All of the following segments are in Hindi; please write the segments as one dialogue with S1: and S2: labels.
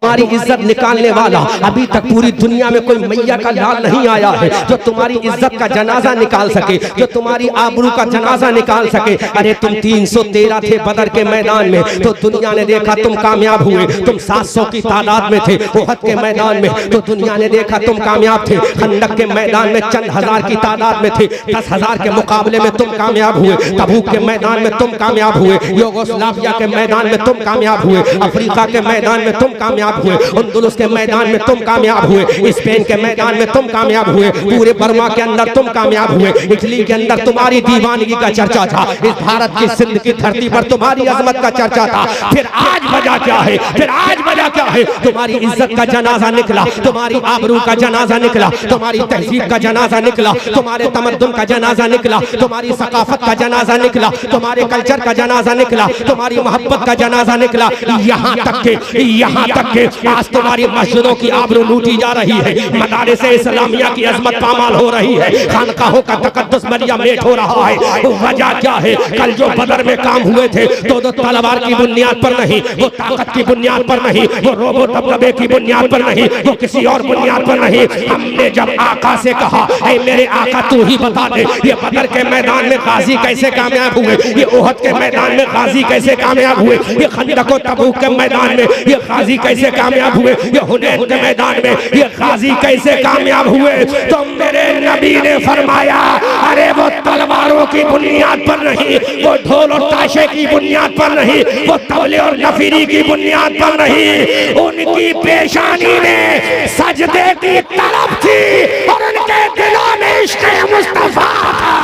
S1: तुम्हारी इज्जत निकालने वाला अभी तक पूरी दुनिया में कोई मैया का लाल नहीं आया है जो तुम्हारी इज्जत का जनाजा निकाल सके, जो तुम्हारी आबरू का जनाजा निकाल सके। अरे तुम 313 थे बदर के मैदान में तो दुनिया ने देखा तुम कामयाब हुए, तुम 700 की तादाद में थे ओहद के मैदान में तो दुनिया ने देखा तुम कामयाब थे, खंदक के मैदान में चंद हजार की तादाद में थे, 10,000 के मुकाबले में तुम कामयाब हुए, तबूक के मैदान में तुम कामयाब हुए, यूगोस्लाविया के मैदान में तुम कामयाब हुए, अफ्रीका के मैदान में तुम कामयाब हुए, अंदलुस के मैदान में तुम कामयाब हुए, स्पेन के मैदान में तुम कामयाब हुए, पूरे बर्मा के अंदर तुम कामयाब हुए, इटली के अंदर तुम्हारी दीवानगी का चर्चा था, इस भारत की सिंध की धरती पर तुम्हारी अजमत का चर्चा था। फिर आज वजह क्या है, फिर आज वजह क्या है? तुम्हारी इज्जत का जनाजा निकला, तुम्हारी आबरू का जनाजा निकला, तुम्हारी तहजीब का जनाजा निकला, तुम्हारे तमद्दुन का जनाजा निकला, तुम्हारी सकाफत का जनाजा निकला, तुम्हारे कल्चर का जनाजा निकला, तुम्हारी मोहब्बत का जनाजा निकला। यहाँ तक के आज तुम्हारी मस्जिदों की आबरू लूटी जा रही है, मदारिस इस्लामिया की अजमत पामाल हो रही है, खानकाहों का तकद्दुस मरिया मेट हो रहा है। वजह क्या है? कल जो बदर में काम हुए थे तो तलवार की बुनियाद पर नहीं, वो ताकत की बुनियाद पर नहीं, वो रोबो दबदबे की बुनियाद पर नहीं, वो किसी और बुनियाद पर नहीं। हमने जब आका से कहा ऐ मेरे आका तू ही बता दे ये बदर के मैदान में गाजी कैसे कामयाब हुए, ये ओहद के मैदान में गाजी कैसे कामयाब हुए, ये खंदक और तबूक के मैदान में ये गाजी कैसे कामयाब हुए, ये हुनैन के मैदान में ये गाजी कैसे कामयाब हुए? तो मेरे नबी ने फरमाया अरे वो तलवारों की बुनियाद पर नहीं, वो ढोल और ताशे की बुनियाद पर नहीं, वो तबले और नफीरी की बुनियाद पर नहीं, उनकी पेशानी में सजदे की तरफ थी और उनके दिलों में इश्क़ मुस्तफा था।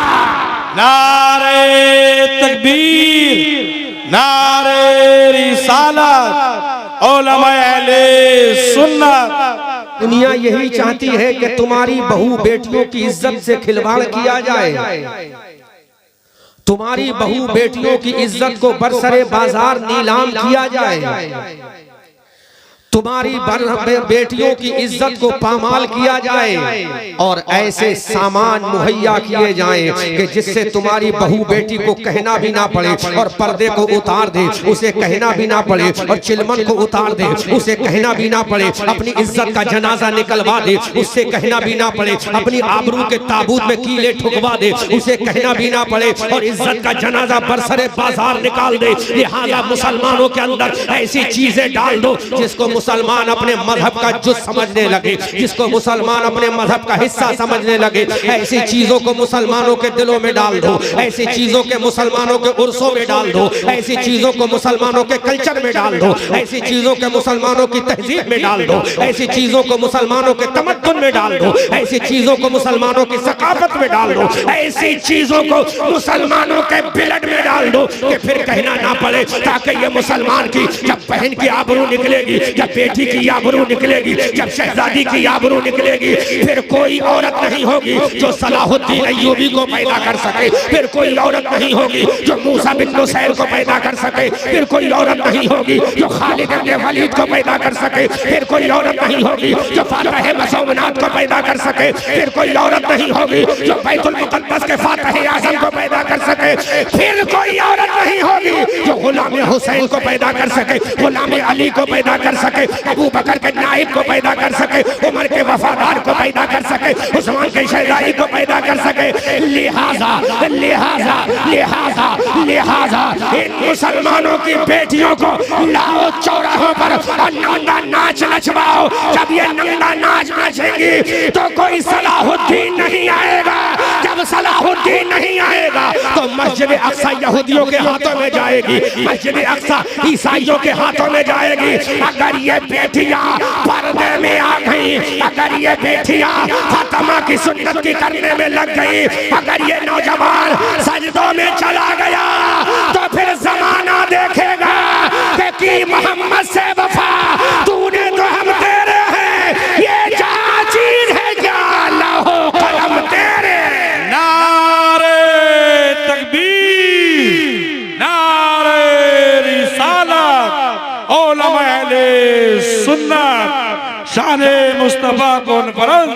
S2: नारे तकबीर, नारे रिसालत, उलमाए अहले सुन्नत।
S1: दुनिया यही चाहती है कि तुम्हारी बहू बेटियों की इज्जत से खिलवाड़ किया जाए, तुम्हारी बहू बेटियों की इज्जत को बरसरे बाजार नीलाम किया जाए, तुम्हारी बेटियों की इज्जत को पामाल किया जाए और ऐसे सामान मुहैया किए जाएं कि जिससे तुम्हारी बहू बेटी को कहना भी ना पड़े और पर्दे को उतार दे, उसे कहना भी ना पड़े और चिलमन को उतार दे, उसे कहना भी ना पड़े, अपनी इज्जत का जनाजा निकलवा दे, उससे कहना भी ना पड़े, अपनी आबरू के ताबूत में कीले ठुकवा दे, उसे कहना भी ना पड़े और इज्जत का जनाजा बरसरे बाजार निकाल दे। लिहाजा मुसलमानों के अंदर ऐसी चीजें डाल दो जिसको मुसलमान अपने मजहब का जुज़ समझने लगे, जिसको मुसलमान अपने मजहब का हिस्सा समझने लगे। ऐसी चीजों को मुसलमानों के दिलों में डाल दो, ऐसी चीजों के मुसलमानों के उर्सों में डाल दो, ऐसी चीजों को मुसलमानों के कल्चर में डाल दो, ऐसी चीजों के मुसलमानों की तहजीब में डाल दो, ऐसी चीजों को मुसलमानों के तमद्दुन में डाल दो, ऐसी चीजों को मुसलमानों की सकाफत में डाल दो, ऐसी चीजों को मुसलमानों के ब्लड में डाल दो कि फिर कहना ना पड़े, ताकि ये मुसलमान की जब बहन की आबरू निकलेगी, जब बेटी की आबरू निकलेगी, जब शहजादी की आबरू निकलेगी, फिर कोई औरत नहीं होगी जो सलाहुद्दीन अय्यूबी को पैदा कर सके, फिर कोई औरत नहीं होगी जो मूसा बिन नुसैर को पैदा कर सके, फिर कोई औरत नहीं होगी जो खालिद इब्न वलीद को पैदा कर सके, फिर कोई औरत नहीं होगी जो फातिह मसौमनात को पैदा कर सके, फिर कोई औरत नहीं होगी जो बैतुल मुक़द्दस के फातिह आज़म को पैदा कर सके, फिर कोई औरत नहीं होगी जो गुलाम हुसैन को पैदा कर सके, गुलाम अली को पैदा कर सके, अबू बकर के नाइब को पैदा कर सके, उमर के वफादार को पैदा कर सके, उस्मान के शहजादी को पैदा कर सके। लिहाजा लिहाजा लिहाजा लिहाजा इन मुसलमानों की बेटियों को लाओ चौराहों पर और नंगा नाच नचवाओ। जब ये नंगा नाच नाचेंगी तो कोई सलाहुद्दीन नहीं आएगा, जब सलाहुद्दीन नहीं आएगा तो मस्जिद अक्सा यहूदियों के हाथों में जाएगी, मस्जिद अक्सा ईसाइयों के हाथों में जाएगी। अगर ये बेटियां पर्दे में आ गई, अगर ये बेटियां फातिमा की सुन्नत की करने में लग गई, अगर ये नौजवान सजदों में चला गया तो फिर जमाना देखेगा कि मोहम्मद से वफा तूने तो हम तेरे हैं, ये जहां चीज है क्या लाहो कलम तेरे।
S2: नारे तकबीर, नारे रिसालत, उलमाए अहले सुन्नत, शान मुस्तफा कॉन्फ्रेंस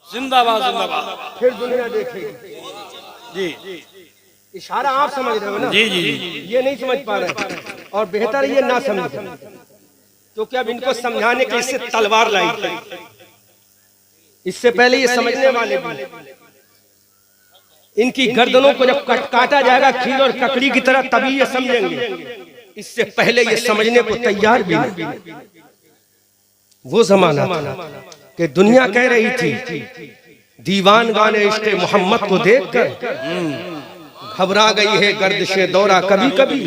S2: जिंदाबाद जिंदाबाद।
S1: फिर दुनिया देखेगी।
S2: जी
S1: इशारा आप समझ रहे हो ना?
S2: जी जी
S1: ये नहीं समझ पा रहे और बेहतर ये ना समझे। क्योंकि अब इनको समझाने के इससे तलवार लाई थी। इससे पहले ये समझने वाले भी, इनकी गर्दनों को जब काटा जाएगा खील और ककड़ी की तरह, तभी ये समझेंगे। इससे पहले ये समझने को तैयार भी नहीं। वो जमाना था कि दुनिया कह रही थी, दीवान गाने इश्क़ मोहम्मद को देखकर घबरा गई है गर्दिशे दौरा, कभी कभी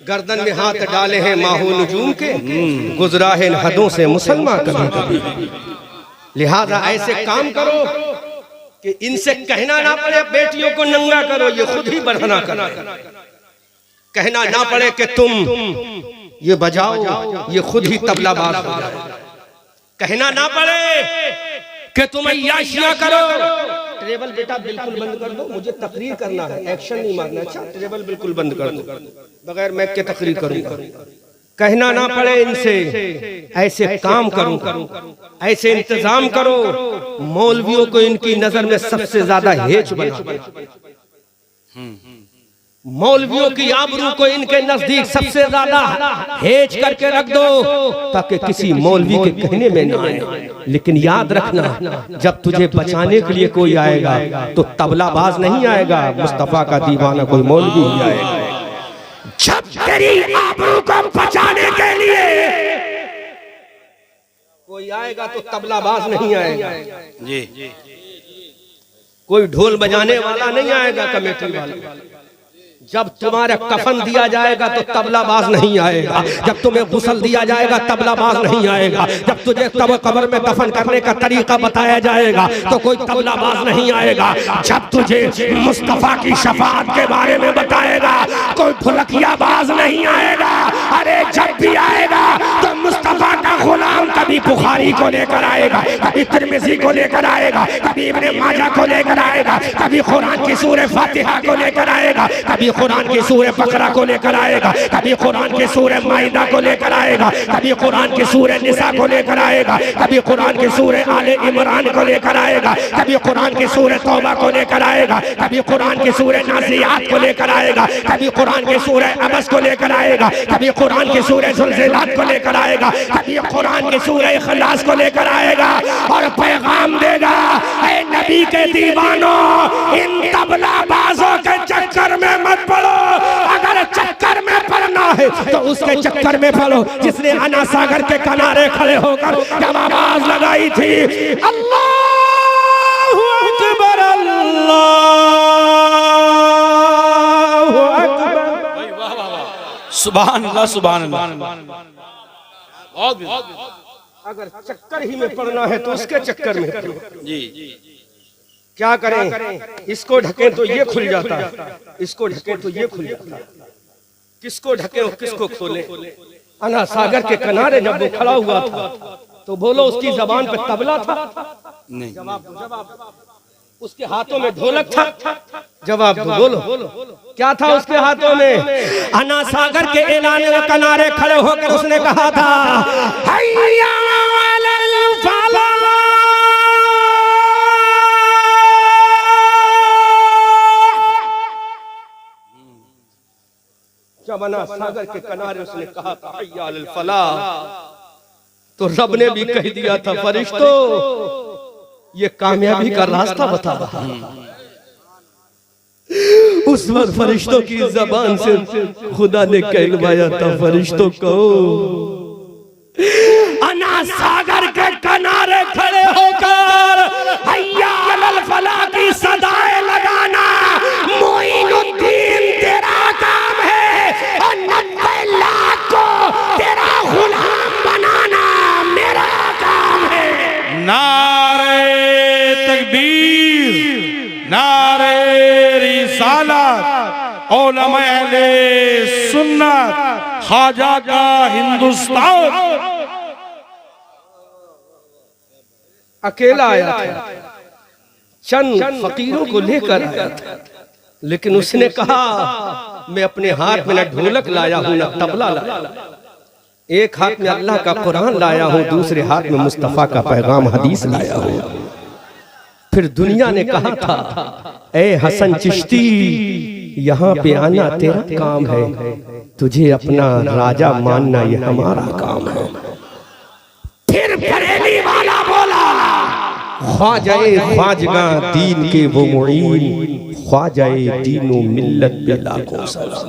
S1: गर्दन में हाथ डाले हैं माहो नजूम के, गुजरा है हदों से मुसलमान कभी कभी। लिहाजा ऐसे काम करो कि इनसे कहना ना पड़े बेटियों को नंगा करो, ये खुद ही बढ़ना करो। कहना ना पड़े कि तुम ये बजाओ, ये खुद ही तबला बाज हो जाए। कहना ना पड़े कि तुम अय्याशियां करो। ट्रेबल बेटा बिल्कुल बंद कर दो, मुझे तकरीर करना है, एक्शन नहीं मारना। अच्छा ट्रेबल बिल्कुल बंद कर दो, बगैर मैं के तकरीर करूंगा। कहना ना पड़े इनसे, ऐसे काम करो, ऐसे इंतजाम करो। मौलवियों को इनकी नजर में सबसे ज्यादा हेच बना, मौलवियों की आबरू को इनके नजदीक सबसे ज्यादा हेज करके रख दो, ताकि किसी मौलवी के कहने में ना आए। लेकिन याद रखना, जब तुझे बचाने के लिए कोई आएगा तो तबलाबाज नहीं आएगा, मुस्तफा का दीवाना कोई मौलवी ही आएगा। जब तेरी आबरू को बचाने के लिए कोई आएगा तो तबलाबाज नहीं आएगा जी, कोई ढोल बजाने वाला नहीं आएगा, कमेटी वाला। जब तुम्हारा कफन दिया जाएगा तो तबलाबाज नहीं आएगा, जब तुम्हें गुस्ल दिया जाएगा तबलाबाज नहीं आएगा, जब तुझे तब कब्र में दफन करने का तरीका बताया जाएगा तो कोई तबलाबाज नहीं आएगा, जब तुझे मुस्तफा की शफाअत के बारे में बताएगा कोई फुलकियाबाज नहीं आएगा। अरे जब भी आएगा तो मुस्तफा का गुलाम कभी बुखारी को लेकर आएगा, कभी तिरमिज़ी को लेकर आएगा, कभी इब्ने माजा को लेकर आएगा, कभी कुरान की सूरह फातिहा को लेकर आएगा, कभी कुरान की सूरह बकरा को लेकर आएगा, कभी कुरान की सूरह माइदा को लेकर आएगा, कभी कुरान की सूरह निसा को लेकर आएगा, कभी कुरान की सूरह आले इमरान को लेकर आएगा, कभी कुरान की सूरह तौबा को लेकर आएगा, कभी कुरान की सूरह नाज़ियात को लेकर आएगा, कभी कुरान की सूरह अबस को लेकर आएगा, कभी कुरान की सूरह ज़ुलज़िलात को लेकर आएगा, कभी कुरान की सूरह इखलास को लेकर आएगा और पैगाम देगा, ऐ नबी के दीवानों, इन तबलाबाजों के चक्कर में मत पड़ो। अगर चक्कर में पड़ना है तो उसके चक्कर में पड़ो जिसने अन्ना सागर के किनारे खड़े होकर जब आवाज लगाई थी, अल्लाहु अकबर, अल्लाहु अकबर,
S2: सुभान अल्लाह, सुभान अल्लाह।
S1: अगर चक्कर ही में पड़ना है तो उसके चक्कर में पड़ो जी। क्या करें, इसको ढके तो ये खुल जाता है, इसको ढके तो ये खुल जाता है, किसको ढके और किसको खोले। अन्ना सागर के किनारे जब वो खड़ा हुआ था तो बोलो उसकी जबान पे तबला था? नहीं। जवाब उसके हाथों में ढोलक था? जवाब बोलो क्या था उसके हाथों में? अन्ना सागर के ऐलान के किनारे खड़े होकर उसने कहा था, हैया अलल फलाह। जब अन्ना सागर के किनारे उसने कहा था हैया अलल फलाह, तो रब ने भी कह दिया था, फरिश्तों ये कामयाबी का रास्ता बता रहा। उस वक्त फरिश्तों की जबान से खुदा ने कहलवाया था, फरिश्तों को अन्ना सागर के किनारे खड़े होकर हैया अलल फलाह की सदाएं लगाना मोइनुद्दीन तेरा काम है, और 90 लाख को तेरा गुलाम बनाना मेरा काम है।
S2: नारे तकबीर, नारे रिसालत, उलमा अहले सुन्नत, ख्वाजा का हिंदुस्तान।
S1: अकेला आया था, चंद फकीरों को लेकर आया था, लेकिन उसने कहा मैं अपने हाथ में न ढोलक लाया हूं न तबला लाया, एक हाथ में अल्लाह का कुरान लाया हूं, दूसरे हाथ में मुस्तफा का पैगाम हदीस लाया हूं। फिर दुनिया ने कहा था, ए हसन चिश्ती यहाँ पे आना तेरा काम है, तुझे अपना राजा मानना ये हमारा काम है। बरेली वाला बोला, ख्वाजाए ख्वाजगा दीन के वो मुईन, ख्वाजाए दीनो मिल्लत पे लाखों सलाम।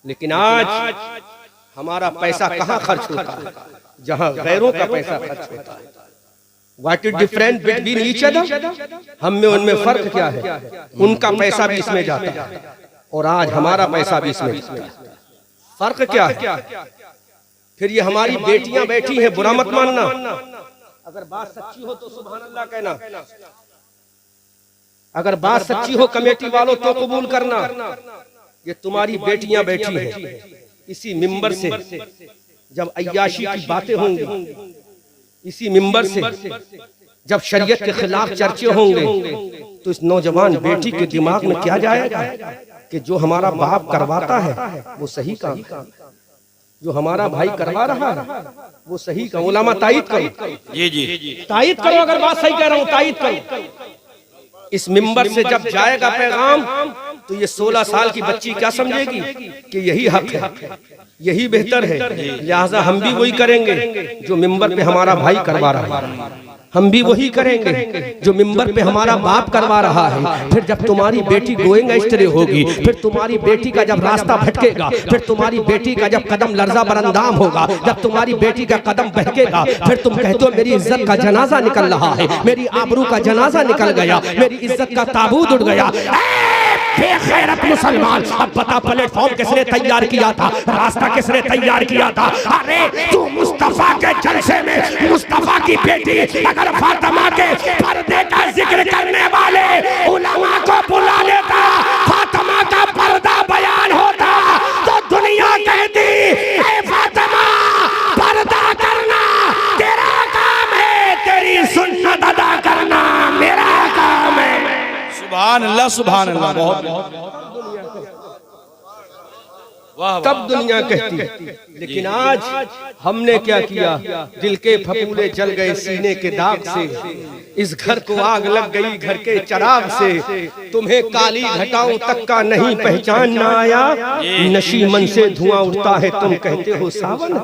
S1: लेकिन आज हमारा पैसा कहाँ खर्च होता है? जहां गैरों का पैसा खर्च होता है। What is different between each other? हम में उनमें फर्क क्या है? उनका पैसा भी इसमें जाता है और आज हमारा पैसा भी इसमें जाता है। फर्क क्या है? फिर ये हमारी बेटियां बैठी हैं, बुरा मत मानना। अगर बात सच्ची हो तो सुभान अल्लाह कहना, अगर बात सच्ची हो कमेटी वालों तो कबूल करना। ये तुम्हारी बेटियां बैठी हैं इसी मिंबर से, जब अय्याशी की बातें होंगी, इसी मिंबर से जब शरीयत के खिलाफ चर्चे होंगे, तो इस नौजवान बेटी के दिमाग में क्या जाएगा कि जो हमारा बाप करवाता है वो सही काम, जो हमारा भाई करवा रहा है वो सही काम। उलामा तायीद करो, जी तायीद करो, अगर बात सही कह रहा हूं तायीद करो। इस मिंबर से जब जाएगा पैगाम, तो ये 16 साल की बच्ची क्या समझेगी कि यही हक है, यही बेहतर है, लिहाजा हम भी वही करेंगे जो मिंबर पे हमारा भाई करवा रहा है, हम भी वही करेंगे जो मिंबर पे हमारा बाप करवा रहा है। फिर जब तुम्हारी बेटी गोइंग एस्ट्रे होगी, फिर तुम्हारी बेटी का जब रास्ता भटकेगा, फिर तुम्हारी बेटी का जब कदम लर्जा बरंदाम होगा, जब तुम्हारी बेटी का कदम बहकेगा, फिर तुम कहते हो मेरी इज्जत का जनाजा निकल रहा है, मेरी आबरू का जनाजा निकल गया, मेरी इज्जत का ताबूत उड़ गया। बेगैरत मुसलमान, अब बता प्लेटफॉर्म किसने तैयार किया था, रास्ता किसने तैयार किया था? अरे तू मुस्तफा के जलसे में मुस्तफा की बेटी अगर फातिमा के पर्दे का जिक्र करने वाले उलमा को बुला लेता, फातिमा का पर्दा बयान होता, तो दुनिया कहती ऐ फातिमा पर्दा करना तेरा काम है, तेरी सुन्नत अदा करना मेरा काम है।
S2: सुभान अल्लाह, सुभान अल्लाह। बहुत
S1: तब दुनिया कहती है। लेकिन आज हमने क्या किया? दिल के फपूले जल गए सीने के दाग से, इस घर को आग लग गई घर के चिराग से, तुम्हें काली घटाओं तक का नहीं पहचानना आया, नशीमन से धुआं उठता है तुम कहते हो सावन,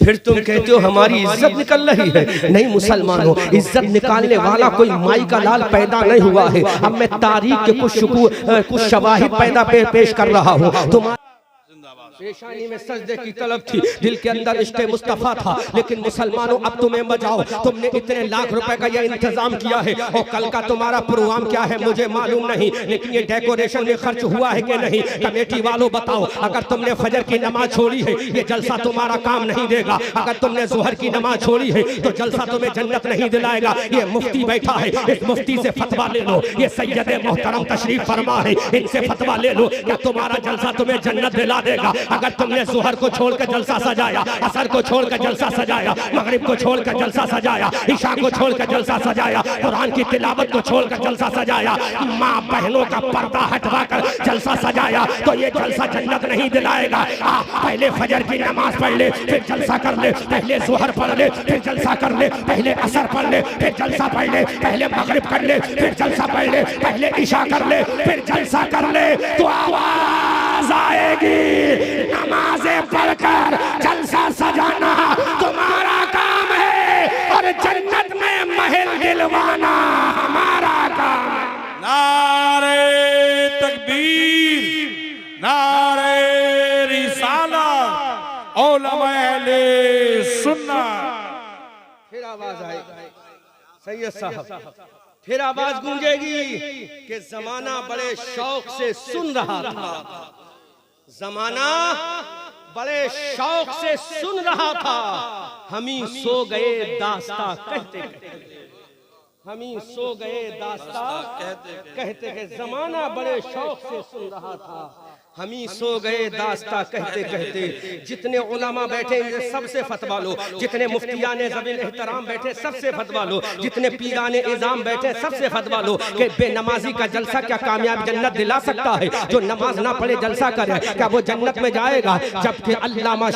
S1: फिर तुम कहते हो हमारी इज्जत निकल रही है। नहीं मुसलमानों, इज्जत निकालने वाला कोई माई का लाल पैदा नहीं हुआ है। अब मैं तारीख के कुछ शवाहिद पैदा पेश कर रहा हूँ। पेशानी में सजदे की तलब थी, दिल के अंदर इश्क़े मुस्तफा था, लेकिन मुसलमानों अब तुम्हें बजाओ, तुमने इतने लाख रुपए का ये इंतजाम किया है और कल का तुम्हारा प्रोग्राम क्या है मुझे मालूम नहीं, लेकिन ये डेकोरेशन में खर्च हुआ है कि नहीं? कमेटी वालों बताओ, अगर तुमने फजर की नमाज छोड़ी है ये जलसा तुम्हारा काम नहीं देगा, अगर तुमने ज़ोहर की नमाज छोड़ी है तो जलसा तुम्हें जन्नत नहीं दिलाएगा। ये मुफ्ती बैठा है, इस मुफ्ती से फतवा ले लो, ये सैयद मोहतरम तशरीफ फरमा है, इनसे फतवा ले लो, क्या तुम्हारा जलसा तुम्हें जन्नत दिला देगा? अगर तुमने ज़ोहर को छोड़कर जलसा सजाया, असर को छोड़कर जलसा सजाया, मगरिब को छोड़कर जलसा सजाया, इशा को छोड़कर जलसा सजाया, कुरान की तिलावत को छोड़कर जलसा सजाया, माँ बहनों का पर्दा हटवाकर जलसा सजाया, तो ये जलसा जन्नत नहीं दिलाएगा। पहले फजर की नमाज पढ़ ले फिर जलसा कर ले, पहले ज़ोहर पढ़ ले फिर जलसा कर ले, पहले असर पढ़ ले फिर जलसा पढ़ ले, पहले मगरिब कर ले फिर जलसा पढ़ ले, पहले इशा कर ले फिर जलसा कर ले, तो आवाज आएगी नमाज़ें पढ़कर जलसा सजाना तुम्हारा काम है और जन्नत में महल दिलवाना हमारा काम है।
S2: नारे तकबीर, नारे रिसालत, उलमा अहले सुन्नत।
S1: फिर आवाज आएगी सैयद साहब, फिर आवाज गूंजेगी कि जमाना बड़े शौक से सुन रहा था, जमाना बड़े शौक से सुन रहा था, हम ही सो गए दास्ता कहते कहते, हम ही सो गए दास्ता कहते कहते, जमाना बड़े शौक से सुन रहा था, हम ही सो गए दास्ता कहते कहते। जितने उलमा बैठे इनसे सबसे फतवा लो, जितने मुफ्तियान ज़बील एहतराम बैठे सबसे फतवा लो, जितने पीरान इज़ाम बैठे सबसे फतवा लो कि बेनमाजी का जलसा क्या कामयाब जन्नत दिला सकता है? जो नमाज ना पढ़े जलसा करे क्या वो जन्नत में जाएगा? जबकि अल्लामा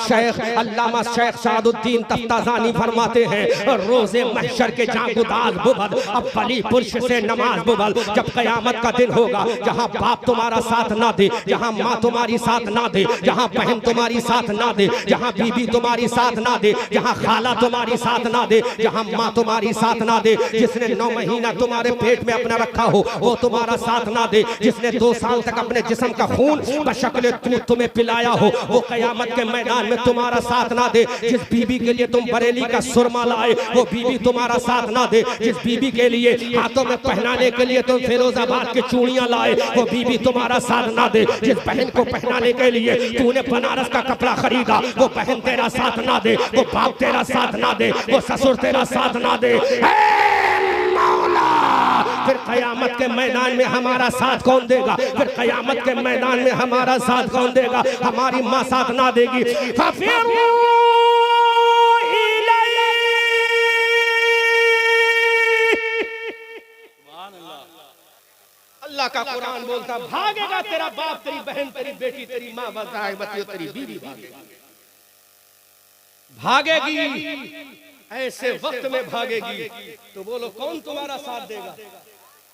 S1: शेख सादुद्दीन तफ्ताज़ानी फरमाते हैं रोज़े महशर के जागुदाज बुबद अब बली पुरुष से नमाज बुबल, जब क़यामत का दिन होगा जहाँ बाप तुम्हारा साथ ना दे, जहाँ माँ तुम्हारी साथ ना दे, जहाँ बहन तुम्हारी साथ ना दे, जहाँ बीबी तुम्हारी साथ ना दे, जहाँ खाला तुम्हारी साथ ना दे, जहाँ माँ तुम्हारी साथ ना दे, जिसने 9 महीना तुम्हारे पेट में अपना रखा हो वो तुम्हारा साथ ना दे, जिसने 2 साल तक अपने जिस्म का खून बशक्ल दूध तुम्हें पिलाया हो वो कयामत के मैदान में तुम्हारा साथ ना दे, जिस बीबी के लिए तुम बरेली का सुरमा लाए वो बीबी तुम्हारा साथ ना दे, जिस बीबी के लिए हाथों में पहनाने के लिए तुम फिरोजाबाद के चूड़ियां लाए वो बीबी तुम्हारा साथ ना दे, जिस बहन को पहनाने के लिए तूने बनारस का कपड़ा खरीदा वो बहन तेरा साथ ना दे, वो बाप तेरा साथ ना दे, वो ससुर तेरा साथ ना दे। फिर कयामत के मैदान में हमारा साथ कौन देगा? फिर कयामत के मैदान में हमारा साथ कौन देगा? हमारी माँ साथ ना देगी। अल्लाह का कुरान बोलता भागेगा तेरा बाप, तेरी बहन, तेरी बेटी, तेरी माँ, बताए तेरी बीवी भागेगी, ऐसे वक्त में भागेगी। तो बोलो कौन तुम्हारा साथ देगा?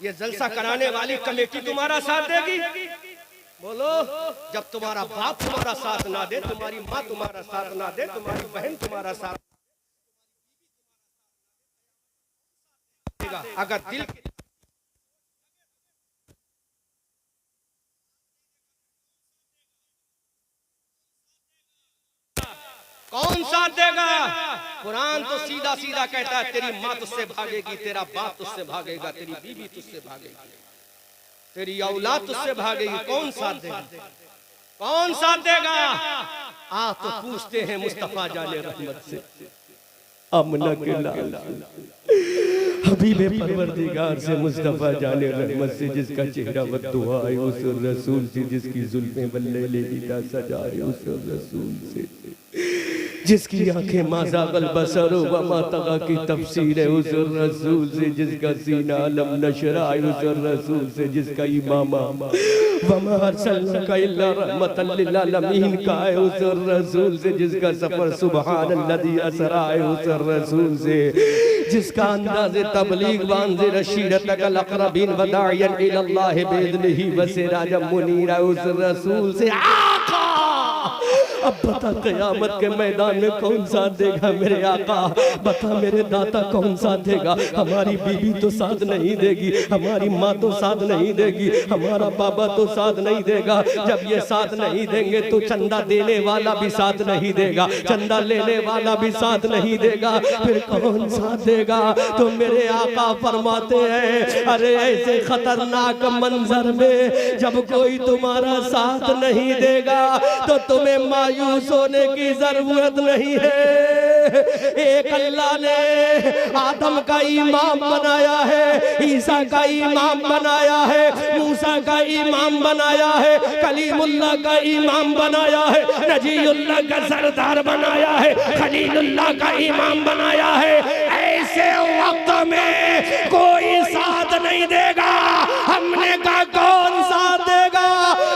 S1: ये जलसा कराने वाली कमेटी तुम्हारा साथ देगी? बोलो जब तुम्हारा बाप तुम्हारा साथ ना दे, तुम्हारी माँ तुम्हारा साथ ना दे, तुम्हारी बहन तुम्हारा साथ देगा। अगर दिल कौन साथ देगा? कुरान तो सीधा सीधा कहता है तेरी माँ तुझसे भागेगी, तेरा बाप तुझसे भागेगा, तेरी बीवी तुझसे भागेगी, तेरी औलाद तुझसे भागेगी। कौन साथ देगा? कौन साथ देगा? आप तो पूछते हैं मुस्तफा जाने रहमत से, अमना के लाल हबीबे परवरदिगार से, मुस्तफा जाने रहमत से, जिसका चेहरा बद्दुआ है उस रसूल से, जिसकी जुल्फें बल्ले लेता सजा है उस रसूल से, जिसकी आंखें माज़ागल बसर व मा तगा की तफसीर है उस रसूल से, जिसका सीना अलम नशरा है उस रसूल से, जिसका इमामा वमा अरसलनाका इल्ला रहमतल लिल आलमीन का है उस रसूल से, जिसका सफर सुबहानल्लज़ी असरा है उस रसूल से, जिसका अंदाज़े तबलीग वांज़े रशीरतकल अक़रबीन व दाइयन इलल्लाह बिइज़निही व सिराजम मुनीरा उस रसूल से। अब बता क़यामत के मैदान में कौन साथ देगा मेरे आका? बता मेरे दाता कौन साथ देगा? हमारी बीबी तो साथ नहीं देगी, हमारी माँ तो साथ नहीं देगी, हमारा बाबा तो साथ नहीं देगा। जब ये साथ नहीं देंगे तो चंदा देने वाला भी साथ नहीं देगा, चंदा लेने वाला भी साथ नहीं देगा, फिर कौन साथ देगा? तो मेरे आका फरमाते हैं अरे ऐसे खतरनाक मंजर में जब कोई तुम्हारा साथ नहीं देगा तो तुम्हें मायूस होने की जरूरत नहीं है। एक अल्लाह ने आदम का इमाम बनाया है, ईसा का इमाम बनाया है, मूसा का इमाम बनाया है, कलीमुल्लाह का इमाम बनाया है, नजीउल्लाह का सरदार बनाया है, खलीलुल्लाह का इमाम बनाया है। ऐसे वक्त में कोई साथ नहीं देगा। हमने कहा कौन साथ देगा?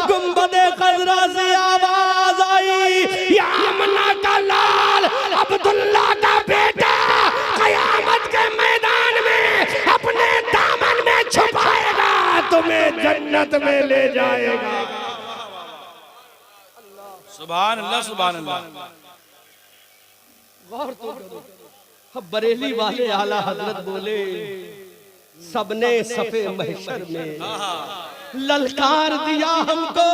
S1: गुंबदे खजरा से आवाज आई, या आमना का लाल अब्दुल्ला का बेटा कयामत के मैदान में अपने दामन में छुपाएगा, तुम्हें जन्नत में ले जाएगा।
S2: सुभान अल्लाह, सुभान अल्लाह।
S1: गौर तो करो, अब बरेली वाले आला हजरत बोले सबने सफे महशर में ललकार दिया हमको,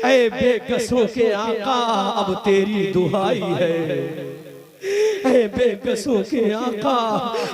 S1: ऐ बेकसों के आका अब तेरी दुहाई है, ऐ बेकसों के आका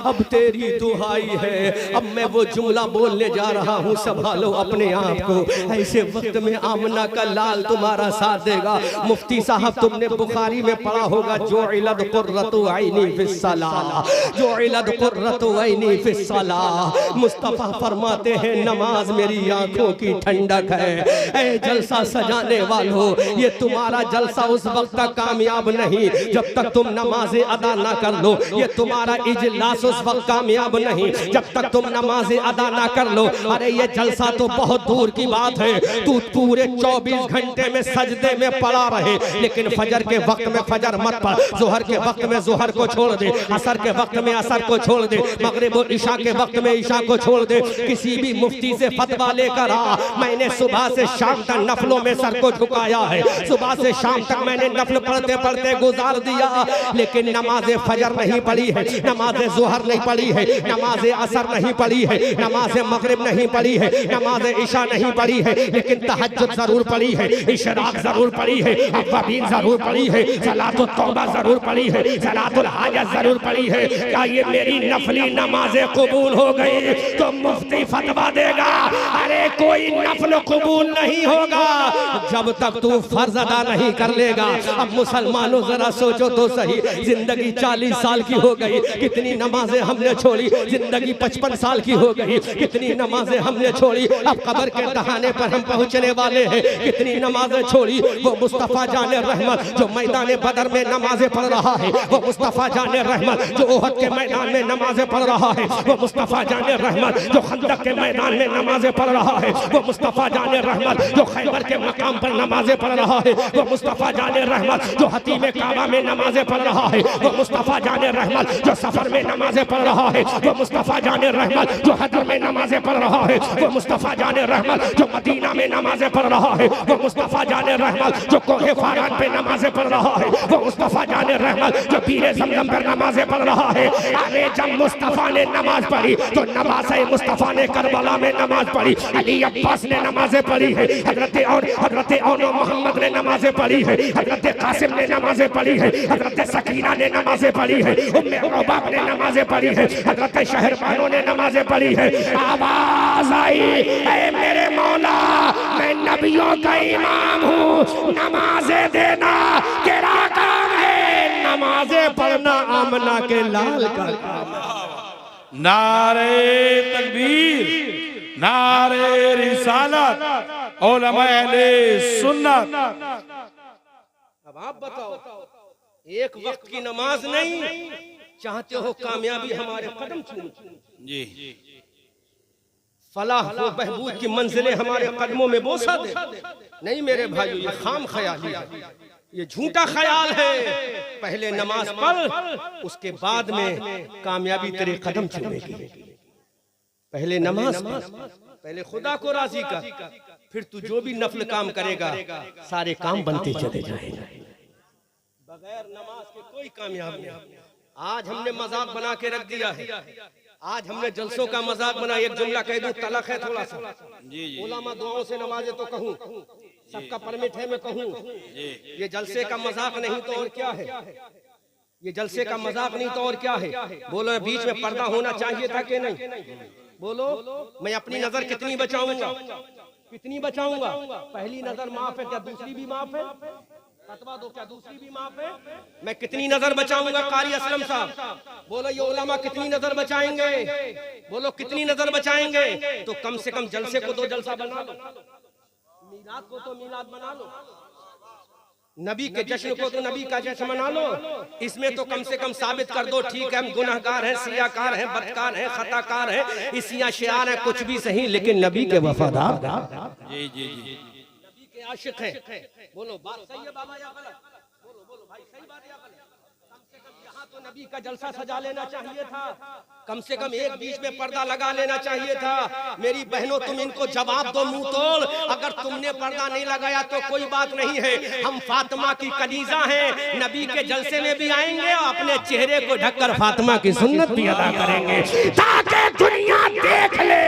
S1: अब तेरी दुहाई है। अब मैं वो जुमला बोलने जा रहा हूँ, संभालो अपने आप को। ऐसे वक्त में आमना का लाल तुम्हारा साथ देगा। मुफ्ती साहब तुमने बुखारी में पढ़ा होगा, जो इलद कुर्रतु ऐनी फिस्सलाह, जो इलद कुर्रतु ऐनी फिस्सलाह। मुस्तफा फरमाते हैं नमाज मेरी आंखों की ठंडक है। ऐ जलसा सजाने वालों, ये तुम्हारा जलसा उस वक्त तक कामयाब नहीं जब तक तुम नमाज नमाजें अदा ना कर लो, ये तुम्हारा इजलास उस वक्त कामयाब नहीं जब तक तुम नमाजें अदा ना कर लो। अरे ये जलसा तो बहुत दूर की बात है, तू पूरे 24 घंटे में सजदे में पड़ा रहे, लेकिन फजर के वक्त में फजर मत पढ़, जोहर के वक्त में जोहर को छोड़ दे, असर के वक्त में असर को छोड़ दे, मगरिब और इशा के वक्त में इशा को छोड़ दे। किसी भी मुफ्ती से फतवा लेकर आ, मैंने सुबह से शाम तक नफलों में सर को झुकाया है, सुबह से शाम तक मैंने नफल पढ़ते पढ़ते गुजार दिया, लेकिन नमाज फजर नहीं पढ़ी है, नमाज जोहर नहीं पढ़ी है, नमाज असर नहीं पढ़ी है, नमाज मगरिब नहीं पढ़ी है, नमाज इशा नहीं पढ़ी है, लेकिन तहज्जुद जरूर पढ़ी है, इशराक जरूर पढ़ी है, अव्वाबीन जरूर पढ़ी है, सलातुल तौबा जरूर पढ़ी है, सलातुल हाजत जरूर पढ़ी है। क्या ये मेरी नफली नमाजें कबूल हो गई तो मुफ्ती फतवा देगा? अरे कोई नफल कबूल नहीं होगा जब तक तू फर्ज अदा नहीं कर लेगा। अब मुसलमानों जरा सोचो तो सही, जिंदगी 40 साल की हो गई, कितनी नमाजें हमने छोड़ी, जिंदगी 55 साल की हो गई, कितनी नमाजें हमने छोड़ी, अब कब्र के दहाने पर हम पहुंचने वाले हैं, कितनी नमाजें छोड़ी। वो मुस्तफा जाने रहमत जो मैदान बदर में नमाजें पढ़ रहा है, वो मुस्तफा जाने रहमत जो ओहद के मैदान में नमाजें पढ़ रहा है, वो मुस्तफा जाने रहमत जो खंदक के मैदान में नमाजें पढ़ रहा है, वो मुस्तफा जाने रहमत जो खैबर के मकाम पर नमाजें पढ़ रहा है, वो मुस्तफा जाने रहमत जो हतीम काबा में नमाजें पढ़ रहा है, वो मुस्तफा जाने रहमत जो सफर में नमाजें पढ़ रहा है, वो मुस्तफा जाने रहमत जो हजर में नमाजें पढ़ रहा है, वो मुस्तफा जाने रहमत जो मदीना में नमाजें पढ़ रहा है, वो मुस्तफा जाने रहमत जो कोहे फारान पे नमाजें पढ़ रहा है, वो मुस्तफा जाने रहमत जो पीरे ज़मज़म पर नमाजें पढ़ रहा है। अरे जब मुस्तफा ने नमाज पढ़ी तो नवासे मुस्तफा ने करबला में नमाज पढ़ी, अली अब्बास ने नमाजें पढ़ी है, हजरत औनो मोहम्मद ने नमाजें पढ़ी है, हजरत कासिम ने नमाजें पढ़ी है, हजरत सकीना ने नमाजें पढ़ी है, उम्मे रुबाब ने नमाजें पढ़ी है, हजरत शहरबानों ने नमाजें पढ़ी है। आवाज आई, ऐ मेरे मौला, मैं नबियों का इमाम हूँ, नमाजें देना तेरा काम है, नमाजें पढ़ना आमना के लाल का काम है।
S2: नारे तकबीर, नारे रिसालत, उलमा अहले सुन्नत।
S1: अब आप बताओ, एक वक्त की नमाज नहीं, चाहते हो कामयाबी हमारे कदम चूम
S2: जी,
S1: फलाह व बहबूद की मंजिलें हमारे कदमों में बोसा दे? नहीं मेरे भाइयों, ये खाम ख्याली है, ये झूठा ख्याल है। पहले नमाज पढ़, उसके बाद में कामयाबी तेरे कदम चूमेगी। पहले नमाज पढ़, पहले खुदा को राजी कर, फिर तू जो भी नफल काम करेगा सारे काम बनते चले जाएंगे। बगैर नमाज के कोई कामयाब नहीं। आज हमने मजाक बना के रख दिया है, आज हमने जलसों का मजाक बना। एक जुमला कह दूं, तलक है थोड़ा सा, उलमा दुआओं से नमाजे तो कहूं, सबका परमिट है मैं कहूं, ये जलसे का मजाक नहीं तो और क्या है? ये जलसे का मजाक नहीं तो और क्या है? बोलो बीच में पर्दा होना चाहिए था कि नहीं? बोलो मैं अपनी नजर कितनी बचाऊंगा, कितनी बचाऊंगा? पहली नजर माफ है, क्या दूसरी भी माफ है? फतवा दो, क्या दूसरी भी माफ है? मैं कितनी नजर बचाऊंगा? कारी असलम साहब बोलो, ये उलमा कितनी नजर बचाएंगे? बोलो कितनी नजर बचाएंगे? तो कम से कम जलसे को 2 जलसा बना लो, मीलाद को तो मीलाद बना लो, नबी के जश्न को तो नबी का जश्न मना लो। इसमें तो कम से कम साबित कर दो, ठीक है हम गुनहगार हैं, सियाकार हैं, बदकार हैं, खताकार हैं, इसिया शियार हैं, कुछ भी सही, लेकिन नबी के वफादार,
S2: जी जी जी,
S1: नबी के आशिक हैं। बोलो बात सही है बाबा या गलत? बोलो बोलो भाई, सही बात या गलत? कम से कम यहाँ तो नबी का जलसा सजा लेना चाहिए था, कम से कम एक बीच में पर्दा लगा लेना चाहिए था। मेरी बहनों तुम इनको जवाब दो मुंह तोड़, अगर तुमने पर्दा नहीं लगाया तो कोई बात नहीं है, हम फातिमा की कनीजा हैं, नबी के जलसे में भी आएंगे और अपने चेहरे को ढककर फातिमा की सुन्नत भी अदा करेंगे, ताकि दुनिया देख ले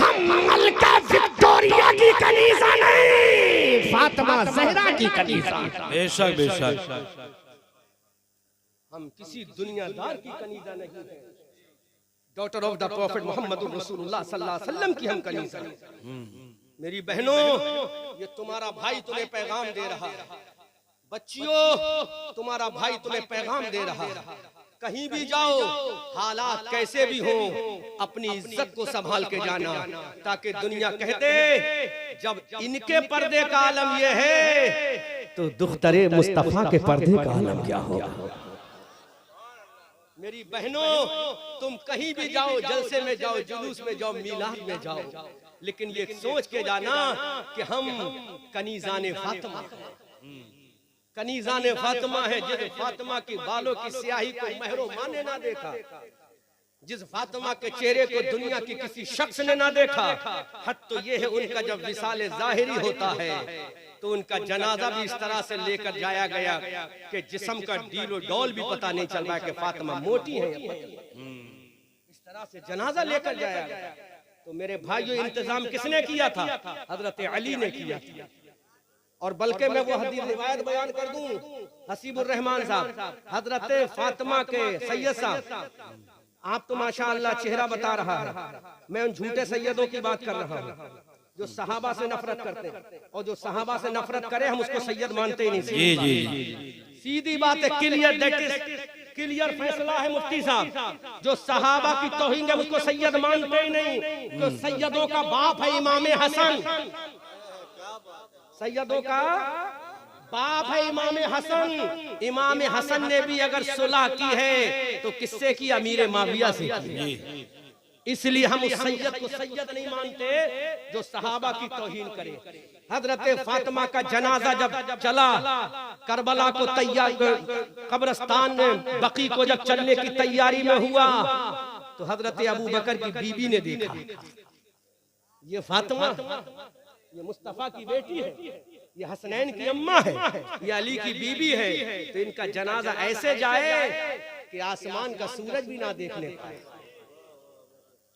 S1: हम मलका विक्टोरिया की कनीजा नहीं, फातिमा ज़हरा की कनीजा।
S2: बेशक बेशक,
S1: हम किसी दुनियादार की कनीजा नहीं है, daughter of the prophet Muhammad रसूलुल्लाह सल्लल्लाहु अलैहि वसल्लम की हम कनीजा। मेरी बहनों, ये तुम्हारा भाई तुम्हें पैगाम दे रहा है, बच्चियों तुम्हारा भाई तुम्हें पैगाम दे रहा है, कहीं भी जाओ हालात कैसे भी हो, अपनी इज्जत को संभाल के जाना, ताकि दुनिया कहते जब इनके पर्दे का आलम ये है तो दुख्तरे मुस्तफा के पर्दे का आलम क्या होगा। मेरी बहनों, तुम कहीं भी जाओ, जलसे में जाओ, जुलूस में जाओ, मिलाद में जाओ, लेकिन ये सोच के जाना कि हम कनीज़ाने फातिमा हैं। कनीज़ाने फातिमा है, जिस फातिमा की बालों की स्याही को महरो माँ ने ना देखा, जिस फातिमा के चेहरे को दुनिया की किसी शख्स ने ना देखा। हद तो ये है, उनका जब विसाले ज़ाहिरी होता है तो उनका जनाजा भी इस तरह से लेकर जाया गया कि जिस्म का डीलो डॉल भी पता नहीं चल रहा कि फातिमा मोटी है या पतली। इस तरह से जनाजा लेकर जाया गया। तो मेरे भाइयों, इंतजाम किसने किया था? हजरत अली ने किया। और बल्कि मैं वो हदीस रिवायत बयान कर दूं, हसीबुर रहमान साहब, हजरत फातिमा के सैयद साहब, आप तो माशाअल्लाह चेहरा बता रहा है, मैं उन झूठे सैयदों की बात कर रहा हूँ जो सहाबा से नफरत करते हैं, और जो सहाबा से नफरत करे हम उसको सैयद मानते ही नहीं।
S2: जी जी,
S1: सीधी बात है, क्लियर, दैट इज क्लियर फैसला है मुफ्ती साहब। जो सहाबा की तौहीन है उसको सैयद मानते ही नहीं। तो सैयदों का बाप है इमाम हसन, सैयदों का बाप है इमाम हसन। इमाम हसन ने भी अगर सुलह की है तो किससे की? अमीर माविया से की। इसलिए हम उस सैयद को सैयद नहीं मानते जो सहाबा की तौहीन करे। हजरत फातिमा का जनाजा जब चला, करबला को तैयार, कब्रिस्तान में बकी को जब चलने की तैयारी में हुआ, तो हजरत अबू बकर की बीबी ने देखा, ये फातिमा, ये मुस्तफा की बेटी है, ये हसनैन की अम्मा है, ये अली की बीबी है, तो इनका जनाजा ऐसे जाए कि आसमान का सूरज भी ना देखने पाए,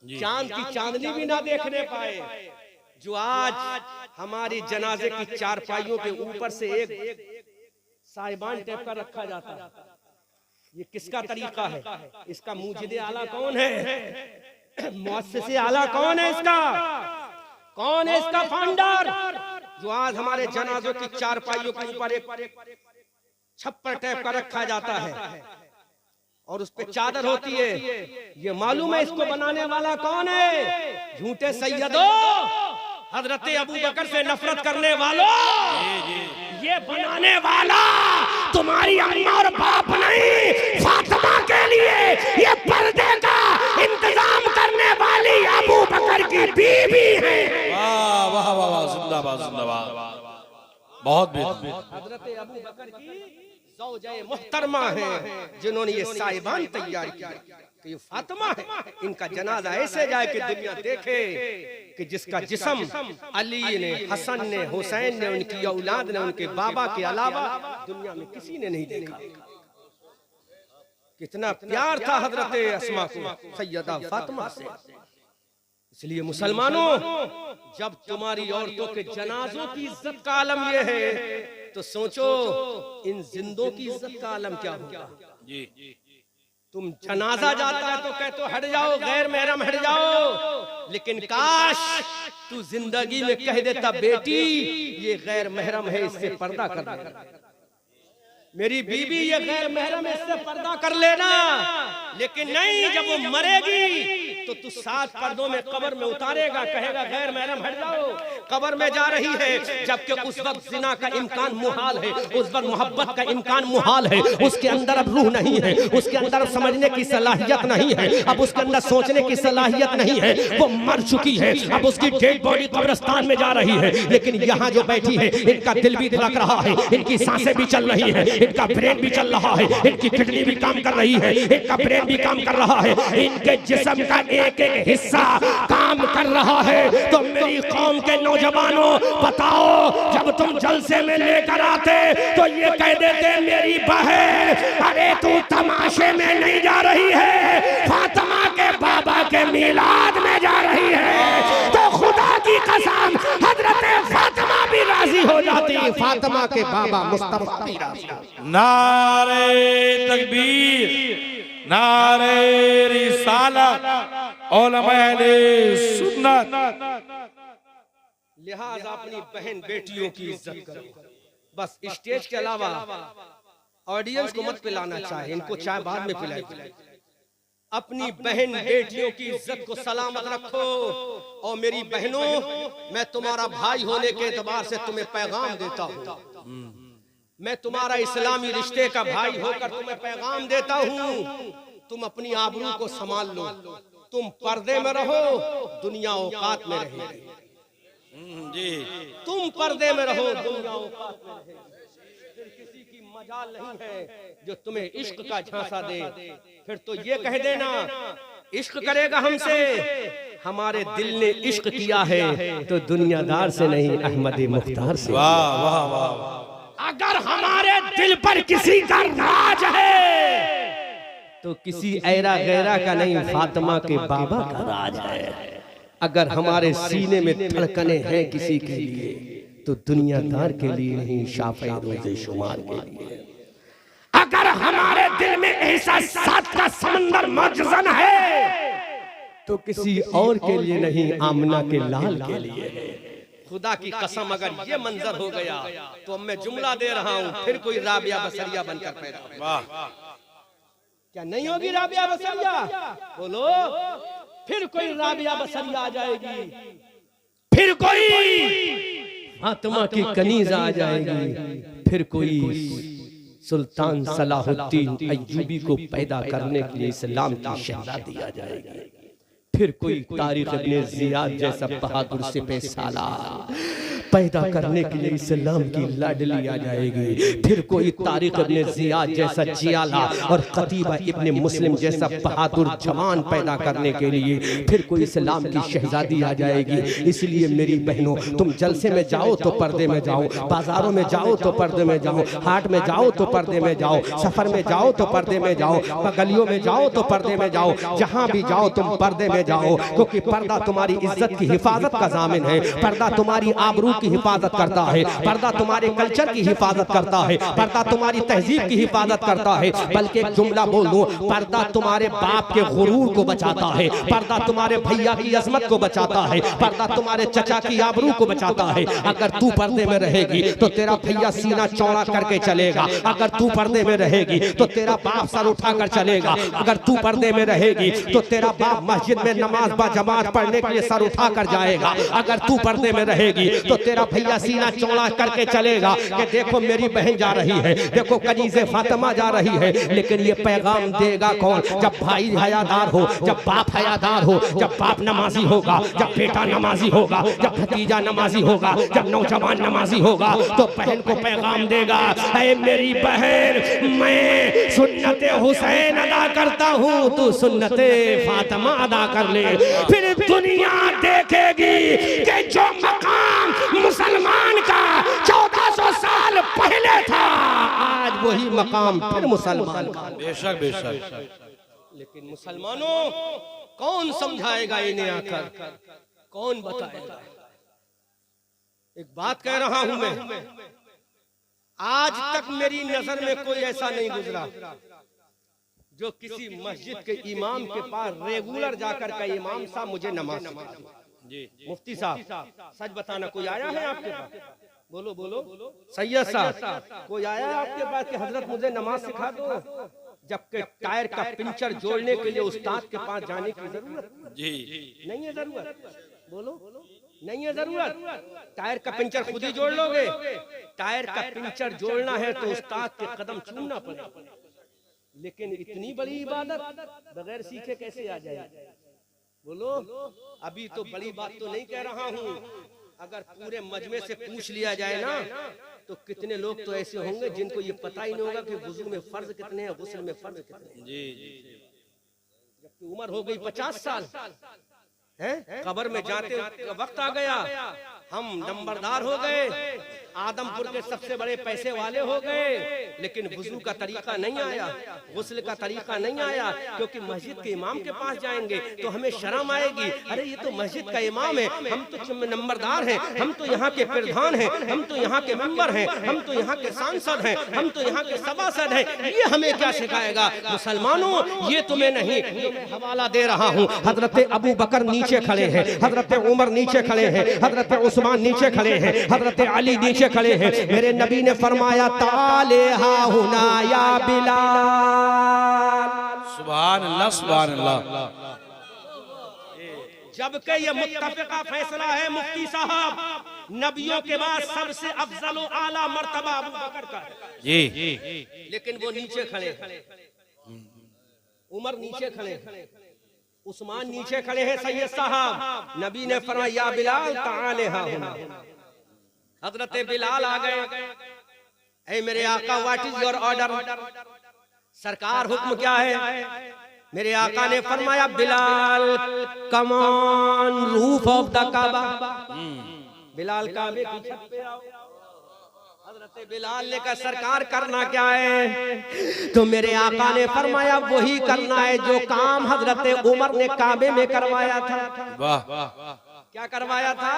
S1: चांद की चांदनी भी ना देखने पाए। जो आज हमारी जनाजे की चारपाइयों के ऊपर से एक साहिबान टाइप का रखा जाता है, ये किसका तरीका है? इसका मुजिदे आला कौन है? मुअस्सिसे आला कौन है? इसका कौन है? इसका फाउंडर? जो आज हमारे जनाजों की चारपाइयों के ऊपर एक छप्पर टाइप का रखा जाता है और उस पे चादर होती है, ये मालूम है इसको बनाने वाला कौन है? झूठे सैयदों, हजरत अबू बकर से नफरत करने वालों, ये बनाने वाला तुम्हारी अम्मा और बाप नहीं, फातिमा के लिए ये पर्दे का इंतजाम करने वाली अबू बकर की बीबी है।
S2: वाह वाह वाह वाह, जिंदाबाद जिंदाबाद, बहुत बेहतरीन।
S1: हजरत अबू बकर की ज़ौजे मुहतरमा है जिन्होंने ये साहिबान तैयार किया कि ये फातिमा है, इनका जनाजा ऐसे जाए कि दुनिया देखे कि जिसका जिस्म अली ने, हसन ने, हुसैन ने, उनकी औलाद ने, उनके बाबा के अलावा दुनिया में किसी ने नहीं देखा। कितना प्यार था हजरत अस्मा को सैयदा फातिमा से। इसलिए मुसलमानों, जब तुम्हारी औरतों के जनाजों की इज्जत का आलम ये है, तो सोचो इन जिंदों की इज्जत का आलम क्या होगा।
S2: जी,
S1: तुम जनाजा जाता है तो कहते हो हट जाओ, गैर महरम हट जाओ, लेकिन काश तू जिंदगी में कह देता बेटी ये गैर महरम है, इससे पर्दा कर लेना, मेरी बीबी ये गैर महरम है, इससे पर्दा कर लेना। लेकिन नहीं, जब वो मरेगी तो तू 7 पर्दों में कब्र में उतारेगा, कहेगा गैर महरम हट जाओ, कब्र में जा रही है, जबकि उस वक्त जिना का इम्कान मुहाल है, उस वक्त मोहब्बत का इम्कान मुहाल है, उसके अंदर अब रूह नहीं है, उसके अंदर समझने की सलाहियत नहीं है, अब उसके अंदर सोचने की सलाहियत नहीं है, वो मर चुकी है, अब उसकी डेड बॉडी कब्रिस्तान में जा रही है। लेकिन यहाँ जो बैठी है, इनका दिल भी धड़क रहा है, इनकी सांसें भी चल रही है, इनका ब्रेन भी चल रहा है, इनकी किडनी भी काम कर रही है, इनका ब्रेन भी काम कर रहा है, इनके जिस्म का एक एक हिस्सा काम कर रहा है। तो मेरी कौम के नौजवानों बताओ, जब तुम जलसे में लेकर आते तो ये कह देते मेरी बहन, अरे तू तमाशे में नहीं जा रही है, फातिमा के बाबा के मिलाद में जा रही है। तो खुदा की कसम हजरत फातिमा भी राजी हो जाती, फातिमा के बाबा मुस्तफा भी राजी।
S2: नारे तकबीर, नारे रिसालत, उलमा अहले सुन्नत।
S1: लिहाजा अपनी बहन बेटियों की इज्जत करो। बस स्टेज के अलावा ऑडियंस को मत पिलाना चाहे, इनको चाय बाद में पिलाए। अपनी बहन बेटियों की इज्जत को सलामत रखो। और मेरी बहनों, मैं तुम्हारा भाई होने के एतबार से तुम्हें पैगाम देता हूँ, मैं तुम्हारा इस्लामी रिश्ते का भाई होकर तुम्हें पैगाम देता हूँ तुम अपनी आबरू को संभाल लो, तुम पर्दे में रहो, दुनिया औकात में रहेगी।
S2: जी
S1: तुम पर्दे में रहो, दुनिया औकात में रहेगी। फिर किसी की मजाल नहीं है जो तुम्हें इश्क का झांसा दे। फिर तो ये कह देना इश्क करेगा हमसे, हमारे दिल ने इश्क किया है तो दुनियादार से नहीं, अहमद मुख्तार से।
S2: वाह वाह वाह।
S1: अगर हमारे दिल पर किसी का राज है तो किसी ऐरा गैरा का नहीं, फातिमा के बाबा का राज है। अगर हमारे सीने में धड़कने हैं किसी के लिए तो दुनियादार के लिए नहीं, शाफ़ई रोज़े शुमार के लिए। अगर हमारे दिल में एहसास का समंदर मौजूद है तो किसी और के लिए नहीं, आमना के लाल के लिए है। खुदा की कसम अगर ये मंजर हो गया तो अब मैं जुमला दे रहा हूँ, फिर कोई राबिया बसरिया बनकर पैदा होगा।
S2: वाह,
S1: क्या नहीं होगी राबिया बसरिया? बोलो। फिर कोई राबिया बसरिया आ जाएगी, फिर कोई फातिमा की कनीज आ जाएगी, फिर कोई सुल्तान सलाहुद्दीन अय्यूबी को पैदा करने के लिए इस्लाम की शहजादी आ जाएगी, फिर कोई तारिक इब्ने ज़ियाद जैसा बहादुर सिपह सालार पैदा करने के लिए इस्लाम की लाडली आ जाएगी, फिर कोई तारिक इब्ने ज़ियाद जैसा जियाला और कतीबा इब्ने मुस्लिम जैसा बहादुर जवान पैदा करने के लिए फिर कोई इस्लाम की शहजादी आ जाएगी। इसलिए मेरी बहनों, तुम जलसे में जाओ तो पर्दे में जाओ, बाजारों में जाओ तो पर्दे में जाओ, हाट में जाओ तो पर्दे में जाओ, सफर में जाओ तो पर्दे में जाओ, गलियों में जाओ तो पर्दे में जाओ, जहां भी जाओ तुम पर्दे में जाओ, क्योंकि पर्दा तुम्हारी इज्जत की हिफाजत का जामिन है, पर्दा तुम्हारी आबरू की हिफाजत करता है, पर्दा तुम्हारे कल्चर की हिफाजत करता है, पर्दा तुम्हारी तहजीब की हिफाजत करता है। बल्कि एक जुमला बोल दूं, पर्दा तुम्हारे बाप के गुरूर को बचाता है, पर्दा तुम्हारे भैया की अजमत को बचाता है, पर्दा तुम्हारे चचा की आबरू को बचाता है। अगर तू पर्दे में रहेगी तो तेरा भैया सीना चौड़ा करके चलेगा, अगर तू पर्दे में रहेगी तो तेरा बाप सर उठाकर चलेगा, अगर तू पर्दे में रहेगी तो तेरा बाप मस्जिद में नमाज बा जमात पढ़ने के लिए सर उठाकर जाएगा, अगर तू पर्दे में रहेगी तो तेरा भैया सीना चौड़ा करके चलेगा कि देखो मेरी बहन जा रही है, देखो कनीज़े फातिमा जा रही है। लेकिन ये पैगाम देगा कौन? जब भाई हयादार हो, जब बाप हयादार हो, जब बाप नमाजी होगा, जब बेटा नमाजी होगा, जब भतीजा नमाजी होगा, जब नौजवान नमाजी होगा तो बहन को पैगाम देगा, ऐ मेरी बहन, मैं सुन्नते हुसैन अदा करता हूँ, तू सुन्नते फातिमा अदा कर ले। फिर दुनिया देखेगी कि जो मकाम मुसलमान का 1400 साल पहले था, आज वही मकाम फिर मुसलमान का।
S2: बेशक बेशक।
S1: लेकिन मुसलमानों, कौन समझाएगा इन्हें आकर, कौन बताएगा? एक बात कह रहा हूं मैं, आज तक मेरी नजर में कोई ऐसा नहीं गुजरा जो किसी मस्जिद के इमाम के पास रेगुलर जाकर का इमाम साहब मुझे नमाज सिखा दो। मुफ्ती साहब सच बताना, कोई आया है आपके पास? बोलो बोलो। सैयद साहब कोई आया है आपके पास कि हजरत मुझे नमाज सिखा दो? जबकि टायर का पिंचर जोड़ने के लिए उस्ताद के पास जाने की जरूरत नहीं है। जरूरत बोलो, नहीं है जरूरत। टायर का पिंचर खुद ही जोड़ लोगे। टायर का पिंचर जोड़ना है तो उस्ताद के कदम चूमना पड़ेगा। लेकिन इतनी बड़ी इबादत बगैर सीखे कैसे आ जाएगी? बोलो। अभी तो बड़ी बात तो नहीं कह रहा हूँ, अगर पूरे मजमे से पूछ लिया जाए ना तो कितने लोग तो ऐसे होंगे जिनको ये पता ही नहीं होगा कि वुजू में फर्ज कितने हैं, गुस्ल में फर्ज कितने हैं। जबकि उम्र हो गई 50 साल है, कब्र में जाते वक्त आ गया, हम नंबरदार हो गए, आदमपुर के सबसे बड़े पैसे वाले हो गए, लेकिन वुजू का तरीका नहीं आया, गुस्ल का तरीका नहीं आया, क्योंकि मस्जिद के इमाम के पास जाएंगे तो हमें शर्म आएगी। अरे ये तो मस्जिद का इमाम है, हम तो नंबरदार हैं, हम तो यहाँ के प्रधान हैं, हम तो यहाँ के मेंबर हैं, हम तो यहाँ के सांसद हैं, हम तो यहाँ के सभासद हैं, ये हमें क्या सिखाएगा? मुसलमानों, ये तुम्हें नहीं, हवाला दे रहा हूँ। हजरत अबू बकर नीचे खड़े हैं, हजरत उमर नीचे खड़े हैं, हजरत उस्मान नीचे खड़े हैं, हजरत अली नीचे खड़े हैं। मेरे नबी ने फरमाया, ताले हा हुना या बिलाल।
S2: सुभान अल्लाह, सुभान अल्लाह।
S1: जबकि ये मुत्तफिका फैसला है मुफ्ती साहब, नबियों के बाद सबसे अफजल व आला मर्तबा अबू बकर का है।
S2: जी।
S1: लेकिन वो नीचे खड़े हैं। उमर नीचे खड़े, उस्मान नीचे खड़े हैं, सैयद साहब। नबी ने फरमाया या बिलाल ताले हा हुना। हजरत बिलाल आ गए। ऐ मेरे आका, व्हाट इज योर ऑर्डर? सरकार हुक्म क्या है? मेरे आका ने फरमाया Bilal come on roof of the Kaaba. Bilal काबे की छत पे आओ। हजरत बिलाल ने कहा सरकार करना क्या है? तो मेरे आका ने फरमाया वही करना है जो काम हजरत उमर ने काबे में करवाया था।
S2: वाह,
S1: क्या करवाया था?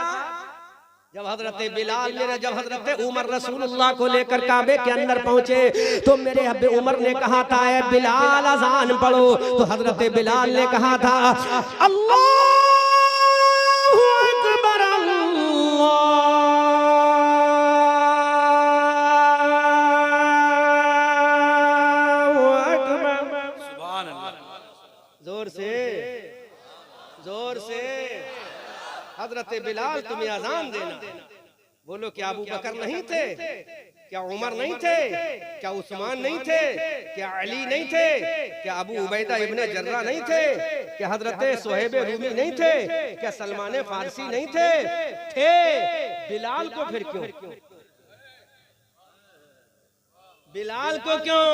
S1: जब हजरत उमर रसूलुल्लाह को लेकर काबे के अंदर पहुंचे तो मेरे अब्बे उमर ने कहा था ए बिलाल अजान पढ़ो। तो हजरत बिलाल ने कहा था अल्लाहु अकबर अल्लाहु अकबर।
S2: सुभान अल्लाह।
S1: जोर से, जोर से। हजरत बिलाल तुम्हें अजान देना। बोलो क्या अबू बकर नहीं थे? क्या उमर नहीं थे? क्या उस्मान नहीं थे? क्या अली नहीं थे? क्या अबू उबैदा इब्ने जर्रा नहीं थे? क्या हजरत सुहैब रूमी नहीं थे? क्या सलमान फारसी नहीं थे? थे। बिलाल को फिर क्यों? बिलाल को क्यों?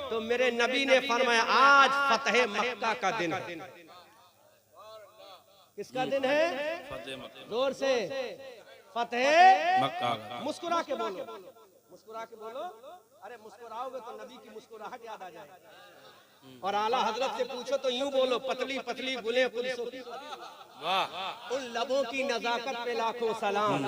S1: तो मेरे नबी ने फरमाया आज फतह मक्का का दिन है। किसका दिन है? जोर से, फतेह
S2: मक्का।
S1: मुस्कुरा के बोलो, मुस्कुरा के बोलो। अरे मुस्कुराओगे तो नबी की मुस्कुराहट याद आ जाएगी। और आला हजरत से पूछो तो यूं बोलो पतली पतली गुले पुलिसों की, उन लबों की नजाकत पे लाखों सलाम,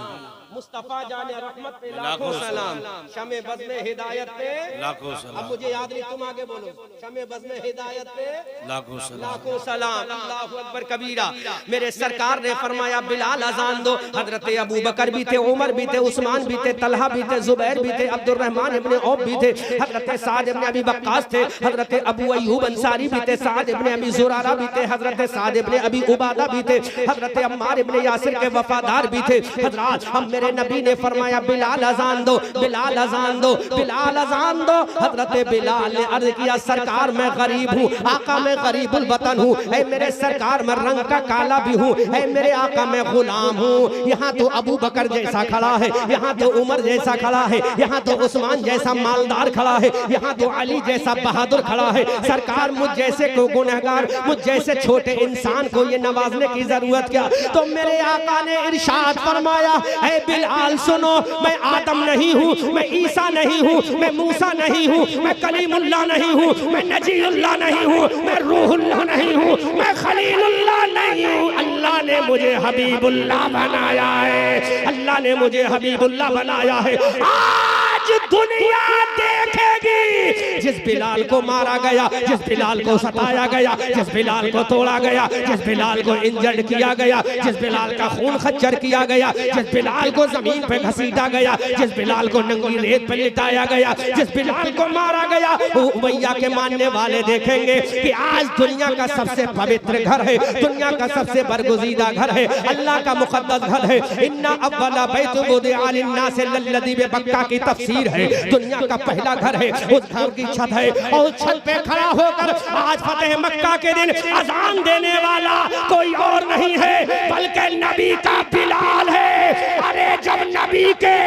S1: मुस्तफा जाने रहमत पे लाखों सलाम, शमे बज़ में हिदायत पे
S2: लाखों सलाम।
S1: अब मुझे याद नहीं, तुम आगे बोलो। शमे बज़ में हिदायत पे
S2: लाखों सलाम,
S1: लाखों सलाम। अल्लाहु अकबर कबीरा। मेरे सरकार ने फरमाया बिलाल अजान दो। हजरत अबू बकर भी थे, उमर भी थे, उस्मान भी थे, तलहा भी थे, जुबैर भी थे, अब्दुर्रहमान इब्ने औफ भी थे, हजरत साद इब्ने अबी वक्कास थे, हजरत अबू अय्यूब अंसारी भी थे, साद इब्ने अबी जुरारा भी थे, हजरत साद इब्ने अबी उबादा भी थे, हजरत अम्मार इब्ने यासिर के वफादार भी थे। हजरत हम मेरे नबी ने फरमाया बिलाल अजान दो, बिलाल अजान दो, बिलाल अजान दो। हजरत बिलाल ने अर्ज किया सरकार मैं गरीब हूँ, आका मैं गरीबुल वतन हूँ, ऐ मेरे सरकार मैं रंग का काला भी हूँ, ऐ मेरे आका मैं गुलाम हूँ। यहाँ तो अबू बकर जैसा खड़ा है, यहाँ तो उमर जैसा खड़ा है, यहाँ तो उस्मान जैसा मालदार खड़ा है, यहाँ तो अली जैसा बहादुर खड़ा है। सरकार मुझ जैसे को गुनहगार, मुझ जैसे छोटे इंसान को ये नवाजने की जरूरत क्या? तो मेरे आका ने इरशाद फरमाया ऐ बिलाल सुनो, मैं आदम नहीं हूँ, मैं ईसा नहीं हूँ, मैं मूसा नहीं हूँ, मैं कलीमुल्लाह नहीं हूँ, मैं नजीउल्लाह नहीं हूँ, मैं रूहुल्लाह नहीं हूँ, मैं खलीलुल्लाह नहीं हूँ। अल्लाह ने मुझे हबीबुल्लाह बनाया है, अल्लाह ने मुझे हबीबुल्लाह बनाया है। आज दुनिया देखेगी जिस बिलाल को मारा गया, जिस बिलाल को सताया गया, जिस बिलाल को तोड़ा गया, जिस बिलाल को इंजर्ड किया गया, जिस बिलाल का खून खच्चर किया गया, जिस बिलाल को जमीन पे घसीटा गया, जिस बिलाल को नंगी रेत पे लिटाया गया, जिस बिलाल को मारा गया, वो उमैया के मानने वाले देखेंगे कि आज दुनिया का सबसे पवित्र घर है, दुनिया का सबसे बरगुज़ीदा घर है, अल्लाह का मुक़द्दस घर है। इन्ना अव्वला बैतुन वुदिअ लिन्नास लल्लज़ी बक्का की तफसीर है, दुनिया का पहला घर है, उस घर की छत है, और छत पे खड़ा होकर आज फतेह मक्का के दिन अजान देने वाला कोई और नहीं है बल्कि नबी का बिलाल है। अरे जब नबी के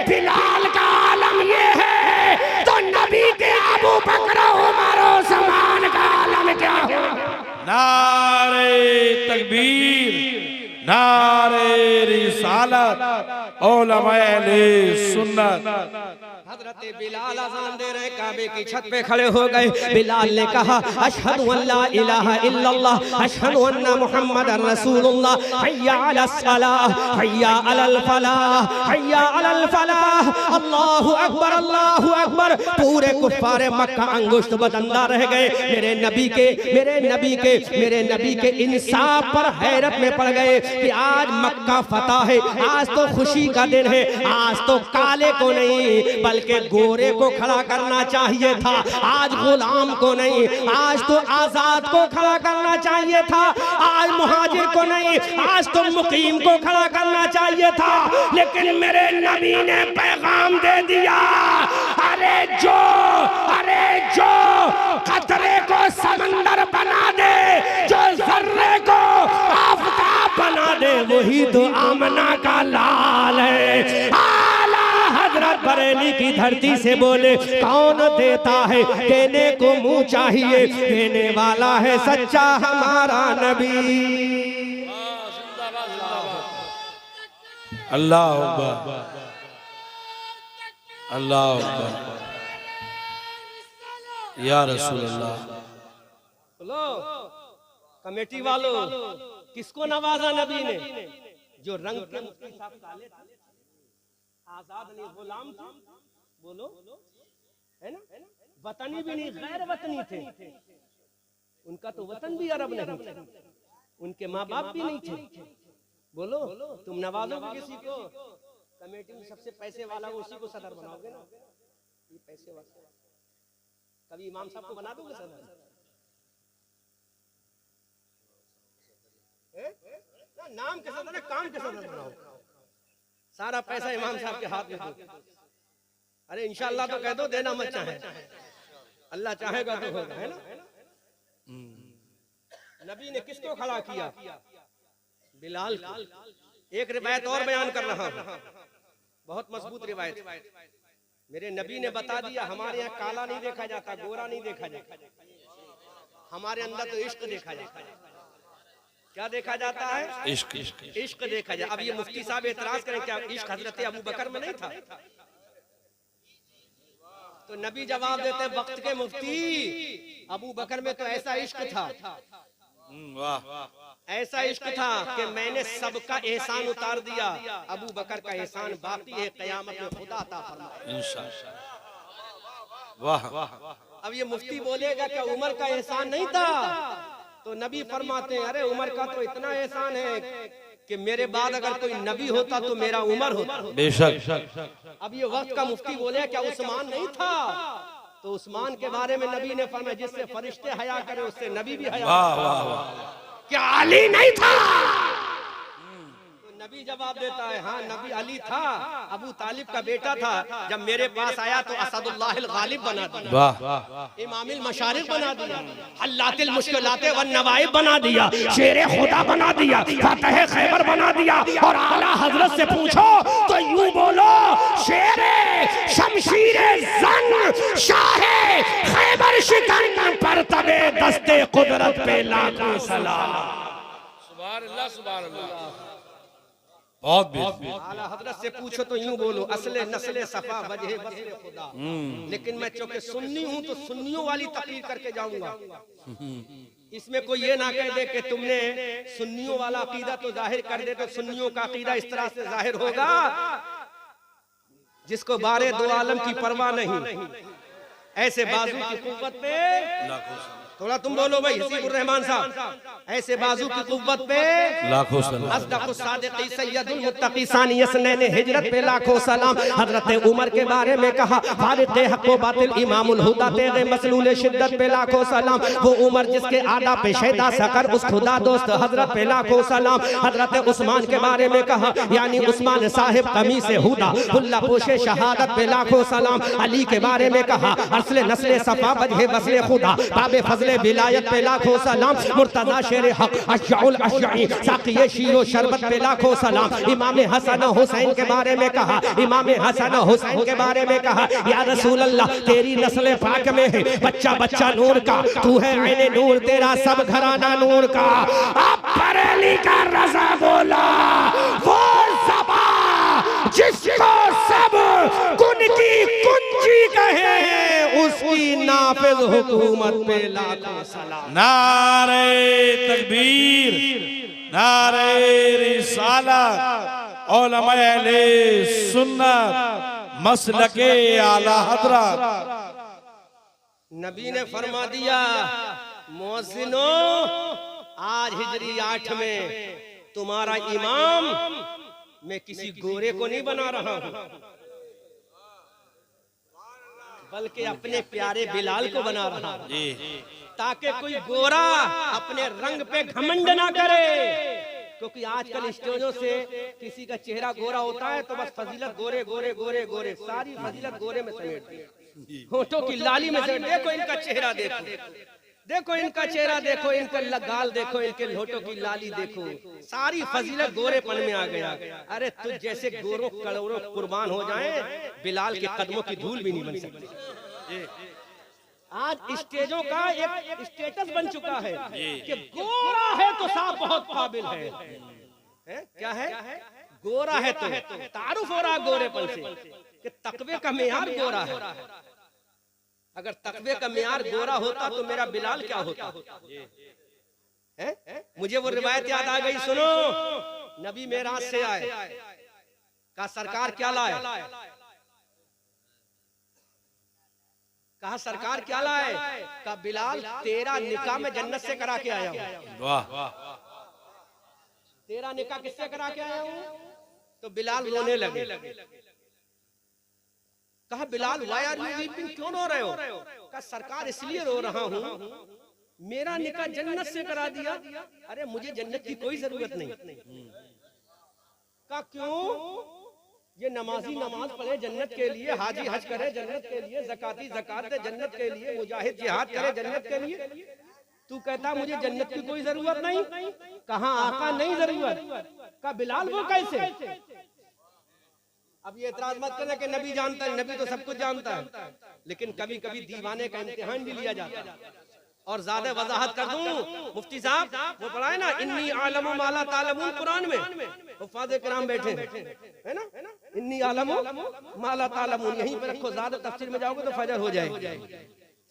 S1: बिलाल का आलम ये है तो नबी के अबू बकर उमर उस्मान का आलम क्या हो?
S2: नारे तकबीर, नारे रिसालत, उलमाए सुन्नत।
S1: हजरत बिलाल अज़ान दे रहे, काबे की छत पे खड़े हो गए। बिलाल ने कहा अशहदु अल्ला इलाहा इल्लल्लाह, अशहदु अन्ना मुहम्मदर रसूलुल्लाह, हय्या अलस सलाह, हय्या अलल फलाह, हय्या अलल फलाह। अल्लाहु अकबर, अल्लाहु अकबर। पूरे कुफ्फारे मक्का अंगुष्ठ बदंदा रह गए। मेरे नबी के इंसाफ पर हैरत में पड़ गए कि आज मक्का फतह है, आज तो खुशी का दिन है, आज तो काले को नहीं बल्कि गोरे को खड़ा करना चाहिए था, आज गुलाम को नहीं, आज तो आजाद को खड़ा करना चाहिए था, आज मुहाजिर को नहीं, आज तो मुकीम को खड़ा करना चाहिए था। लेकिन मेरे नबी ने पैगाम दे दिया, अरे जो कतरे को समंदर आमना का लाल है। आला हजरत बरेली की धरती से बोले कौन देता है, देने को मुंह चाहिए, देने वाला है सच्चा हमारा नबी।
S2: अल्लाह अकबर, अल्लाह अकबर, या रसूल अल्लाह।
S1: बोलो कमेटी वालों, किसको नवाजा नबी ने? जो रंग के मुफ्ती साहब काले थे, आजाद नहीं गुलाम थे, बोलो है ना, वतनी भी नहीं गैर वतनी थे। उनका तो वतन भी अरब नहीं था, उनके माँ बाप भी नहीं थे। बोलो तुम नवाजोगे किसी को? कमेटी में सबसे पैसे वाला वो उसी को सदर बनाओगे ना? ये पैसे वाला कभी इमाम साहब को बना दोगे सदर? नाम के सदर, काम के सदर बनाओ। सारा पैसा इमाम साहब के हाथ में दो। अरे इंशाअल्लाह तो कह दो, देना मत चाहे, अल्लाह चाहेगा तो होगा, है ना। नबी ने किसको खड़ा किया? बिलाल को। एक रिवायत और बयान कर रहा हूं, बहुत मजबूत रिवायत। मेरे नबी ने बता दिया हमारे यहाँ काला नहीं देखा जाता, गोरा नहीं देखा जाता, हमारे अंदर तो इश्क देखा जाता है। क्या देखा जाता है?
S2: इश्क, इश्क,
S1: इश्क देखा जाए। अब ये मुफ्ती साहब एतराज करें, क्या इश्क हजरत अबू बकर में नहीं था? तो नबी जवाब देते हैं वक्त के मुफ्ती, अबू बकर में तो ऐसा इश्क था, ऐसा इश्क था कि मैंने सबका एहसान उतार दिया, अबू बकर का एहसान बाकी है, क़यामत में खुदा अता फरमाए इंशाअल्लाह। वाह। अब ये मुफ्ती बोलेगा कि उमर का एहसान नहीं था, तो नबी फरमाते हैं अरे उमर का तो इतना एहसान है कि मेरे बाद अगर कोई नबी होता तो मेरा उमर होता। बेशक। अब ये वक्त का मुफ्ती बोले क्या उस्मान नहीं था? तो उस्मान के बारे में नबी ने फरमाया जिससे फरिश्ते हया करे उससे नबी भी हया। वाह वाह वाह। क्या अली नहीं था? तो नबी जवाब देता है हाँ नबी अली था, अबू तालिब का बेटा था। जब मेरे पास आया तो असदुल्लाहिल गालिब बना दिया, वाह, इमामिल मशारिक बना दिया, हल्लातिल मुश्किलाते वन नवाइब बना दिया, शेरे खुदा बना दिया, फतह खैबर बना दिया। और आला हजरत से पूछो तो यूं बोलो शेरे शमशीरे जंग शाहे खैबर शिकन पर तबे दस्ते कुदरत पे लाखों सलाम।
S2: सुभान अल्लाह, सुभान अल्लाह। बहुत
S1: आला हजरत से पूछो तो यूं बोलो असले नस्ले सफा वजह बसले खुदा। लेकिन मैं चूंकि सुन्नी हूं तो सुन्नियों वाली तकरीर करके जाऊंगा। इसमें कोई ये ना कह दे कि तुमने सुन्नियों वाला अकीदा तो जाहिर कर दे, तो सुन्नियों का अकीदा इस तरह से जाहिर होगा जिसको बारे दो आलम की परवाह नहीं, ऐसे बाजू की कुव्वत पे थोड़ा तुम बोलो भाई हसीबुर रहमान साहब, ऐसे बाजू की कुव्वत पे लाखों सलाम। अस्दक़ुस सादिक़ी सय्यदुल मुत्तक़ी सानी यसनैन हिजरत पे लाखों सलाम। हजरत उमर के बारे में कहा फारिक़ हक़ व बातिल इमामुल हुदा तेरे मसलूल शिद्दत पे लाखों सलाम। वो उमर जिसके आदा पे शैदा सकर उस खुदा दोस्त हजरत पे लाखों सलाम। हजरत उस्मान के बारे में कहा यानी उस्मान साहिब कमीज़ हुदा हुल्ला पोशे शहादत पे लाखों सलाम। अली के बारे में कहा असले नस्ले सफा वजह बसले खुदा बाबे फजले विलायत पे लाखों सलाम। मुर्तजा शेर हक अशजाउल अशजाई साक़िए शीरो शरबत पे लाखों सलाम। इमाम हसन हुसैन के बारे में कहा, इमाम हसन हुसैन के बारे में कहा या रसूल अल्लाह तेरी नस्ल पाक में है बच्चा बच्चा नूर का, तू है ऐने नूर तेरा सब घराना नूर का। अब बरेली का रज़ा बोला वो ज़बा जिसको सब कुन की कुंजी कहे उसकी नाफिज हुकूमत पे लाखों सलाम।
S2: नारे तकबीर, नारे रिसालत, उलमाए अहले सुन्नत, मसलके आला हज़रत।
S1: नबी ने फरमा दिया मुअज्जिनो आज हिजरी 8 में तुम्हारा इमाम मैं किसी गोरे को नहीं बना रहा हूं, बल्कि अपने प्यारे बिलाल को बना रहा हूं, ताकि कोई गोरा अपने रंग पे घमंड ना करे। क्योंकि आजकल स्टेजों से किसी का चेहरा गोरा होता है तो बस फजीलत गोरे गोरे गोरे गोरे, सारी फजीलत गोरे में समेट दी, होठों की लाली में समेट, देखो इनका चेहरा देखो, देखो इनका चेहरा देखो, इनका गाल देखो, इनके होठों की लाली देखो, सारी फजीलत गोरेपन में आ गया। अरे तुझ जैसे गोरों करोड़ों कुर्बान हो जाएं, बिलाल के कदमों की धूल भी नहीं बन सकती। आज स्टेजों का एक स्टेटस बन चुका है कि गोरा है तो साहब बहुत काबिल है। क्या है? गोरा है तो तारुफ हो रहा गोरेपन से कि तकवे का मेयार गोरा है। अगर तकवे का मेयार गोरा होता तो मेरा बिलाल क्या होता? मुझे वो रिवायत याद आ गई, सुनो। नबी मेराज से आए, कहा सरकार क्या लाए? कहा सरकार क्या लाए? कहा बिलाल तेरा निकाह में जन्नत से करा के आया हूं। वाह! तेरा निकाह किससे करा के आया हूं? तो बिलाल रोने लगे। कहा Bilal why are you weeping, क्यों रो रहे हो? कहा सरकार इसलिए रो रहा हूँ, मेरा निकाह जन्नत से करा दिया। अरे मुझे जन्नत की कोई जरूरत नहीं। कहा क्यों? ये नमाजी नमाज पढ़े जन्नत के लिए, हाजी हज करे जन्नत के लिए, ज़काती ज़कात दे जन्नत के लिए, मुजाहिद जिहाद करे जन्नत के लिए। तू कहता मुझे जन्नत की कोई जरूरत नहीं? कहा आका नहीं जरूरत। कहा बिलाल वो कैसे? अब ये एतराज मत करना कि नबी जानता है, नबी तो सब कुछ जानता है, लेकिन कभी कभी दीवाने का इम्तिहान भी लिया जाता है। और ज्यादा वजाहत कर दूं, मुफ्ती साहब वो पढ़ा है ना, इन्नी आलमु माला तालमून, कुरान में हुफ्फाज़े किराम बैठे है ना, इन्नी आलमु माला तालमून, यहीं पे रखो, ज्यादा तफसीर में जाओगे तो फजर हो जाएगी।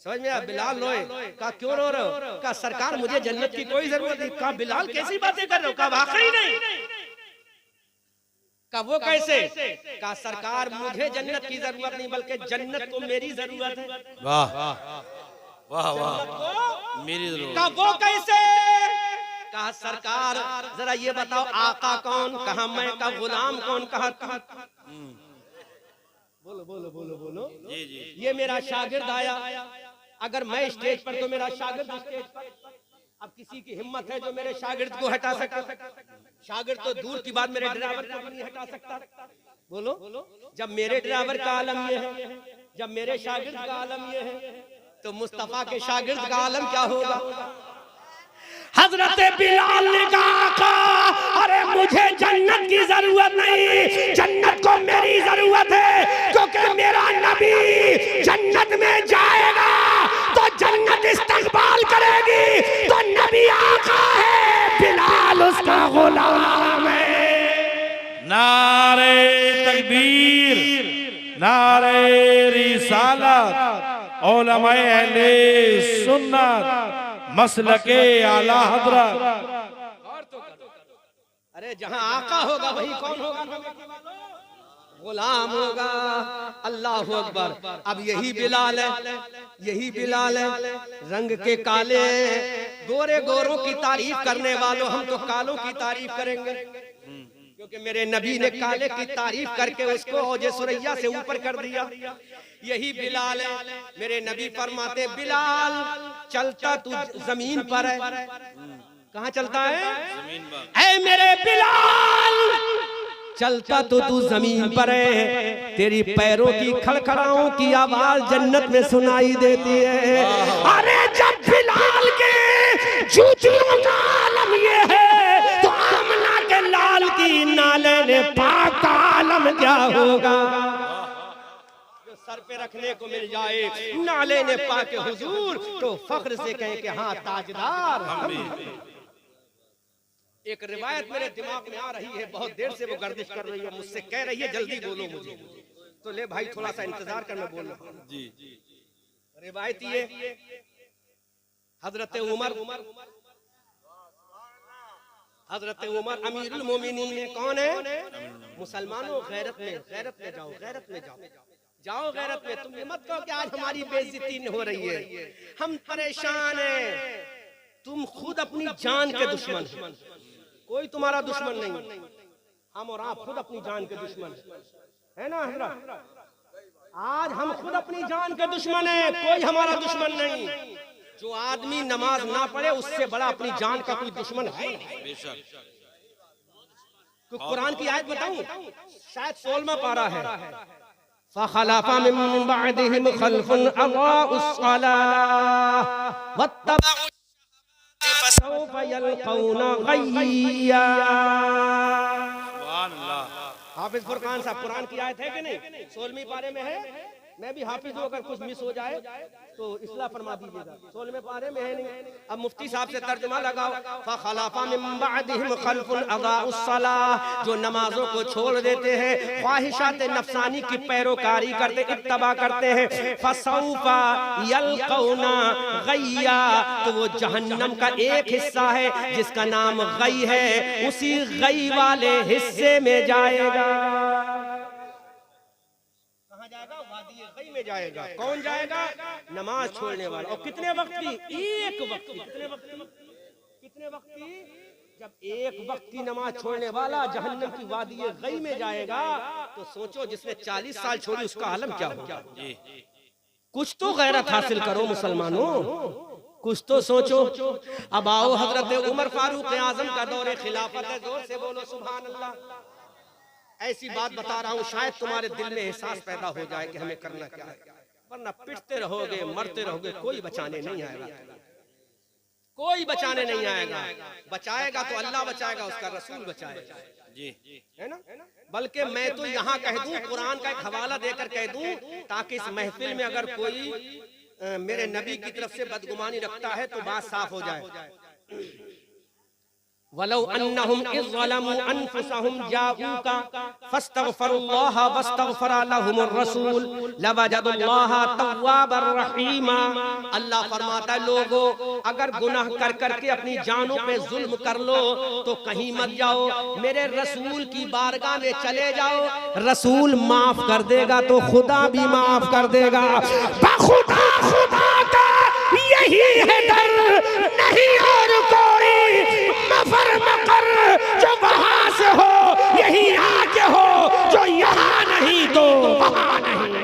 S1: समझ में आया? बिलाल रोए। कहा क्यों रो रहे हो? कहा सरकार मुझे जन्नत की कोई जरूरत नहीं। कहा बिलाल कैसी बातें कर रहे हो? कहा वाकई नहीं। कहा वो कैसे? कहा सरकार मुझे जन्नत की जरूरत नहीं, बल्कि जन्नत को मेरी जरूरत है।
S2: वाह वाह वाह, मेरी जरूरत।
S1: कहा वो कैसे? कहा सरकार जरा ये बताओ आका कौन? कहा मैं। का गुलाम कौन? कहा बोलो बोलो बोलो बोलो। जी जी। ये मेरा शागिर्द आया, अगर मैं स्टेज पर तो मेरा शागिर्द स्टेज पर। अब किसी की हिम्मत है जो मेरे शागिर्द को हटा सकता? शागिर्द तो दूर की बात, मेरे ड्राइवर को नहीं हटा सकता। बोलो, जब मेरे ड्राइवर का आलम ये है, जब मेरे शागिर्द का आलम ये है, तो मुस्तफा के शागिर्द का आलम क्या होगा? हजरत बिलाल ने कहा अरे मुझे जन्नत की जरूरत नहीं, जन्नत को मेरी जरूरत है, क्योंकि मेरा नबी जन्नत में जाएगा तो जन्नत इस्तकबाल करेगी, तो नबी आका है, बिलाल उसका गुलाम है।
S2: नारे तकबीर, नारे रिसालत, उलमाए अहले सुन्नत, मसलके आला हजरत।
S1: अरे जहां आका होगा वही कौन होगा? गुलाम होगा। अल्लाह अकबर। अब यही बिलाल है, यही बिलाल है, रंग के काले, गोरे गोरों की तारीफ करने वालों, हम तो कालों की तारीफ करेंगे, क्योंकि मेरे नबी ने काले की तारीफ करके उसको औजे सुरैया से ऊपर कर दिया। यही बिलाल है, मेरे नबी फरमाते बिलाल चलता तू जमीन पर है। कहाँ चलता है? जमीन पर। ऐ मेरे बिलाल चलता तो तू जमीन पर है, तेरी पैरों की खड़खड़ाओं की आवाज जन्नत में सुनाई देती है। अरे जब बिलाल के जूतियों का आलम ये है, तो आमना के लाल की नाले ने पाक का आलम क्या होगा? जो सर पे रखने को मिल जाए नाले ने पाके हुजूर, तो फख्र से कहें कि हाँ ताजदार। एक रिवायत मेरे दिमाग में आ रही है, बहुत देर से वो गर्दिश कर रही है, मुझसे कह रही है जल्दी बोलो मुझे, तो ले भाई थोड़ा सा इंतजार करना, बोल रहा हूं। जी रिवायत ये हजरत उमर अमीरुल मोमिनीन है। कौन है? मुसलमानों गैरत में जाओ, गैरत में जाओ, गैरत में। तुम ये मत कहो कि आज हमारी बेइज्जती हो रही है, हम परेशान हैं। तुम खुद अपनी जान के दुश्मन हो, कोई तुम्हारा दुश्मन नहीं। हम और आप खुद अपनी जान के दुश्मन है ना हजरत? आज हम खुद अपनी जान के दुश्मन है, कोई हमारा दुश्मन नहीं। जो आदमी नमाज ना पढ़े उससे बड़ा अपनी जान का कोई दुश्मन है नहीं। तो कुरान की आयत बताऊं, शायद 16वां पारा है, फखलफ़ मिन बअदिहिम खल्फ़ुन अज़ाउस सलाह वत्तबउ फसौफ यलकौना गय्या।
S2: सुभान अल्लाह।
S1: हाफिज फुरकान साहब कुरान की आयत है कि नहीं? 16वीं पारे में है। मैं भी हाफिज हूं, अगर कुछ मिस हो जाए तो इस्लाह फरमा दीजिएगा। 16वें पारे में है नहीं। अब मुफ्ती साहब से तर्जुमा लगाओ। फखलफा मिन बअदिहिम खल्फुन अज़ाउस सलाह, जो नमाजों को छोड़ देते हैं, ख्वाहिशात नफसानी की पैरोकारी करते, इत्तबा करते हैं, फसौफा यलकौना गय्या, तो वो जहन्नम का एक हिस्सा है जिसका नाम गई है, उसी गई वाले हिस्से में जाएगा। जाएगा वादी गई में जाएगा। कौन जाएगा? नमाज छोड़ने वाला। और कितने वक्त की? एक वक्त की। कितने वक्त की? कितने वक्त की? जब एक वक्त की नमाज छोड़ने वाला जहन्नम की वादी गई में जाएगा, तो सोचो जिसने 40 साल छोड़ी उसका आलम क्या होगा। कुछ तो गैरत हासिल करो मुसलमानों, कुछ तो सोचो। अब आओ हजरत उमर फारूक आजम का दौरे खिलाफत है, जोर से बोलो सुभान अल्लाह। ऐसी बात बता रहा हूँ, शायद तुम्हारे दिल में एहसास पैदा हो जाए कि हमें करना क्या है, वरना पिटते रहोगे, मरते रहोगे, कोई बचाने नहीं आएगा। कोई बचाने नहीं आएगा। बचाएगा तो अल्लाह बचाएगा, उसका रसूल बचाएगा। जी है ना? बल्कि मैं तो यहाँ कह दूं, कुरान का एक हवाला देकर कह दूं, ताकि इस महफिल में अगर कोई मेरे नबी की तरफ से बदगुमानी रखता है तो बात साफ हो जाए। वलौ अन्नहुम इज़ ज़लमू अनफुसहुम जाऊका फस्तगफरुल्लाह वस्तगफर लहुमुर रसूल लवजदुल्लाह तव्वाबर रहीमा। अल्लाह फरमाता है, लोगों अगर गुनाह कर करके अपनी जानों पे जुल्म कर लो तो कहीं मत जाओ, मेरे रसूल की बारगाह में चले जाओ, रसूल माफ कर देगा तो खुदा भी माफ कर देगा। खुदा खुदा का यही है डर, नहीं और कोई मफर मकर जो वहां से हो, यही आके हो, जो यहाँ नहीं तो वहां नहीं।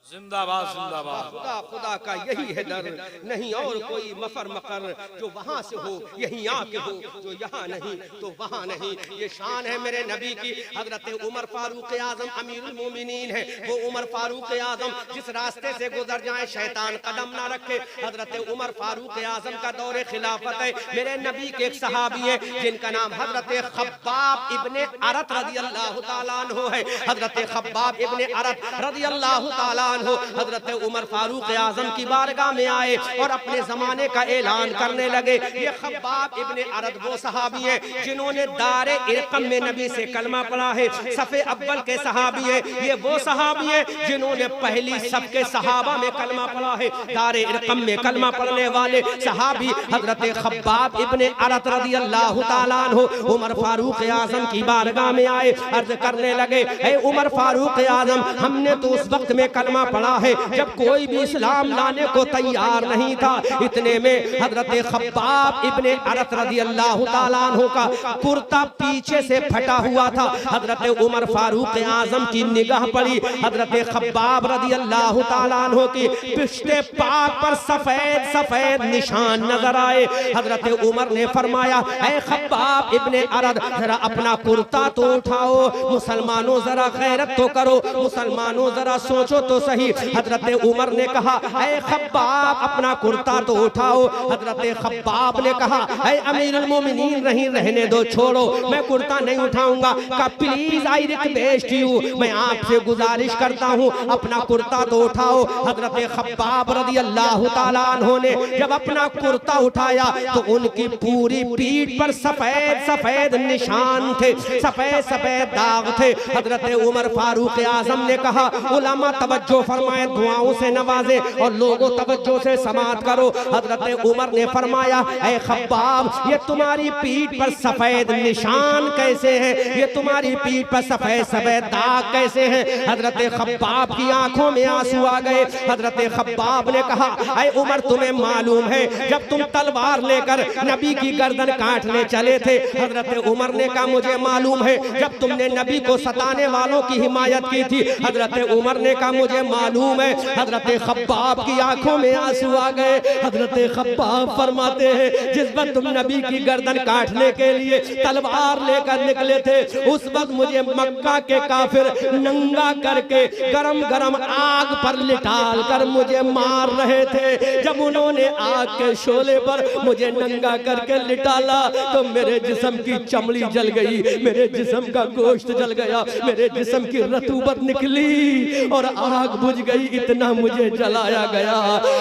S2: जिंदाबाद जिंदाबाद।
S1: खुदा खुदा का यही है डर, नहीं और कोई मफर मकर जो वहां से हो, यहीं आके हो, जो यहाँ नहीं तो वहां नहीं। ये शान है मेरे नबी की। हजरत उमर फारूक आजम अमीरुल मोमिनीन है। वो उमर फारूक आजम जिस रास्ते से गुजर जाए शैतान कदम ना रखे। हजरत उमर फारूक आजम का दौरे खिलाफत है। मेरे नबी के एक सहाबी है जिनका नाम हजरत खब्बाब इब्ने अरत रज़ी अल्लाह तआला अन्हु है। हजरत खब्बाब इब्ने अरत रज़ी अल्लाह तआला हो हजरत उमर फारूक आजम की बारगाह में आए और अपने जमाने का ऐलान करने लगे। ये खब्बाब इब्ने अरद वो सहाबी है जिन्होंने दारे इरकम में नबी से कलमा पढ़ा है, सफ़े अव्वल के सहाबी है। ये वो सहाबी है जिन्होंने पहली सबके सहाबा में कलमा पढ़ा है। दारे इरकम में कलमा पढ़ने वाले सहाबी हजरत खब्बाब इब्ने अरद रज़ी अल्लाह तआला अन्हु उमर फारूक आजम की बारगाह में आए, अर्ज करने लगे, हे उमर फारूक आजम, हमने तो उस वक्त में कलमा पढ़ा है जब कोई भी इस्लाम लाने को तैयार नहीं था। इतने में हजरत खब्बाब इब्ने अरत रज़ी अल्लाह तआला अन्हु का कुर्ता पीछे से फटा हुआ था। हजरत उमर फारूक आजम की निगाह पड़ी, हजरत खब्बाब रज़ी अल्लाह तआला अन्हु की पिश्ते पाक पर सफेद सफेद निशान नजर आए। हजरत उमर ने फरमाया, ऐ खब्बाब इब्ने अरद, जरा अपना कुर्ता तो उठाओ, मुसलमानों जरा गैरत तो करो, मुसलमानों जरा सोचो तो सही। हजरत उमर ने कहा, ऐ खब्बाब अपना कुर्ता तो उठाओ। हजरत खब्बाब ने कहा, ऐ अमीरुल मोमिनीन नहीं रहने दो, छोड़ो, मैं कुर्ता नहीं उठाऊंगा। कहा प्लीज आई रिक्वेस्ट यू, मैं आपसे गुजारिश करता हूँ अपना कुर्ता तो उठाओ। हजरत खब्बाब रज़ी अल्लाह तआला अन्हु ने जब अपना कुर्ता उठाया तो उनकी पूरी पीठ पर सफेद सफेद निशान थे, सफेद सफेद दाग थे। हजरत उमर फारूक आजम ने कहा, उलमा तवज्जो फरमाए, दुआओं से नवाजे और लोगों तवज्जो से समात करो। हजरत उमर ने फरमाया, ऐ खब्बाब, ये तुम्हारी पीठ पर सफेद निशान कैसे हैं? ये तुम्हारी पीठ पर सफेद सफेद दाग कैसे हैं? हजरत खब्बाब की आंखों में आंसू आ गए। हजरत खब्बाब ने कहा, ऐ उमर, तुम्हें मालूम है जब तुम तलवार लेकर नबी की गर्दन काटने चले थे? हजरत उमर ने कहा, मुझे मालूम है जब तुमने नबी को सताने वालों की हिमायत की थी। हजरत उमर ने कहा, मुझे मालूम मालूम है हजरत खब्बाब की आंखों में आंसू आ गए। हजरत खब्बाब फरमाते हैं जिस वक्त तुम नबी की गर्दन काटने के लिए तलवार लेकर निकले थे उस वक्त मुझे मक्का के काफिर नंगा करके गरम गरम आग पर लिटाल कर मुझे मार रहे थे। जब उन्होंने आग के शोले पर मुझे नंगा करके लिटाला तो मेरे जिस्म की चमड़ी जल गई, मेरे जिस्म का गोश्त जल गया, मेरे जिस्म की रतूबत निकली और आग बुझ गई। इतना मुझे जलाया गया।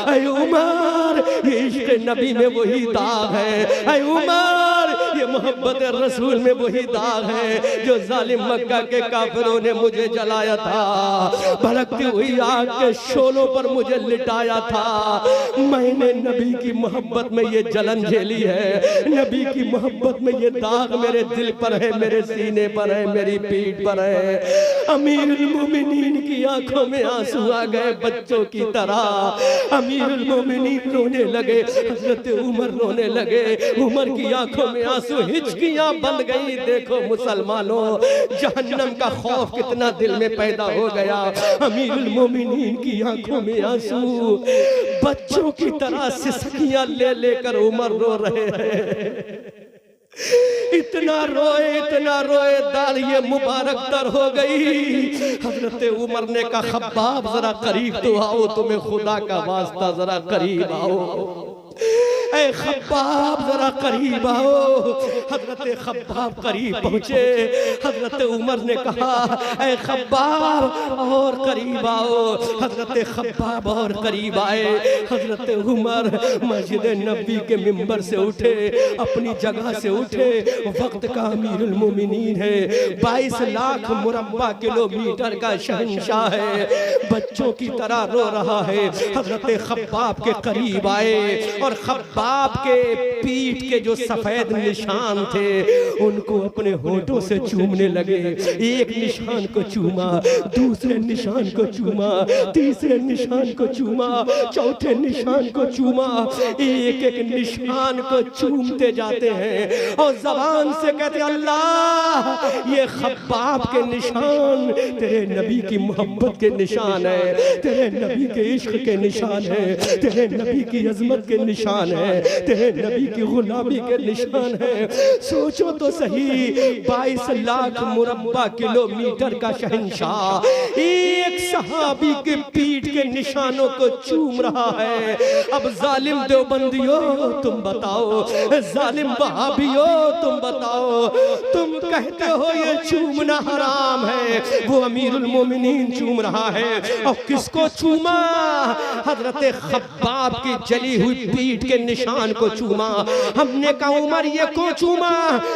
S1: ऐ उमर, ये इश्क़ नबी में वही दाग है। ऐ उमर, ये मोहब्बत रसूल में वही दाग है जो जालिम मक्का के काफिरों ने मुझे जलाया था, भड़कती हुई आग के शोलों पर मुझे लिटाया था। मैंने नबी की मोहब्बत में ये जलन झेली है, नबी की मोहब्बत में ये दाग मेरे दिल पर है, मेरे सीने पर है, मेरी पीठ पर है। अमीरुल मोमिनीन की आंखों में आंसू आ गए बच्चों की तरह। अमीरुल मोमिनीन रोने लगे, हजरत उमर रोने लगे। उमर की आंखों में आंसू, हिचकियां बंद गई। देखो मुसलमानों, जहन्नम का खौफ कितना दिल में पैदा हो गया। अमीरुल मोमिनीन की आंखों में आंसू, बच्चों की तरह सिसकियां ले लेकर उमर रो रहे हैं। इतना रोए दाढ़ी मुबारक तर हो गई। हजरत उमर ने कहा खब्बाब जरा करीब तो आओ, तुम्हें खुदा का वास्ता जरा करीब आओ। ऐ खब्बाब जरा करीब आओ। हजरत खब्बाब करीब पहुंचे। हजरत उमर ने कहा ऐ खब्बाब और करीब आओ। हजरत खब्बाब और करीब आए। हजरत उमर मस्जिद नबी के मिंबर से उठे, अपनी जगह से उठे। वक्त का अमीरुल मोमिनीन है, 22 लाख मुरब्बा किलोमीटर का शहंशाह है, बच्चों की तरह रो रहा है। हजरत खब्बाब के करीब आए और खब्बाब के पीठ के जो सफेद निशान थे उनको अपने होठों से चूमने लगे। एक निशान को चूमा, दूसरे निशान को चूमा, तीसरे निशान को चूमा, चौथे निशान को चूमा। एक एक निशान को चूमते जाते हैं और जबान से कहते अल्लाह, ये खब्बाब के निशान तेरे नबी की मोहब्बत के निशान है, तेरे नबी के इश्क के निशान है, तेरे नबी की अजमत के निशान है, तेरे नबी की गुलामी के निशान है। सोचो तो सही, 22 लाख मुरब्बा किलोमीटर का शहंशाह एक सहाबी के पीठ के निशानों को चूम रहा है। अब जालिम देवबंदियों तुम बताओ, जालिम वहाबियों तुम बताओ, तुम कहते हो ये चूमना हराम है, वो अमीरुल मोमिनीन चूम रहा है। और किसको चूमा? हजरत खब्बाब की जली हुई पीठ के निशान को चूमा। हमने कहा उमर ये क्यों चूमा?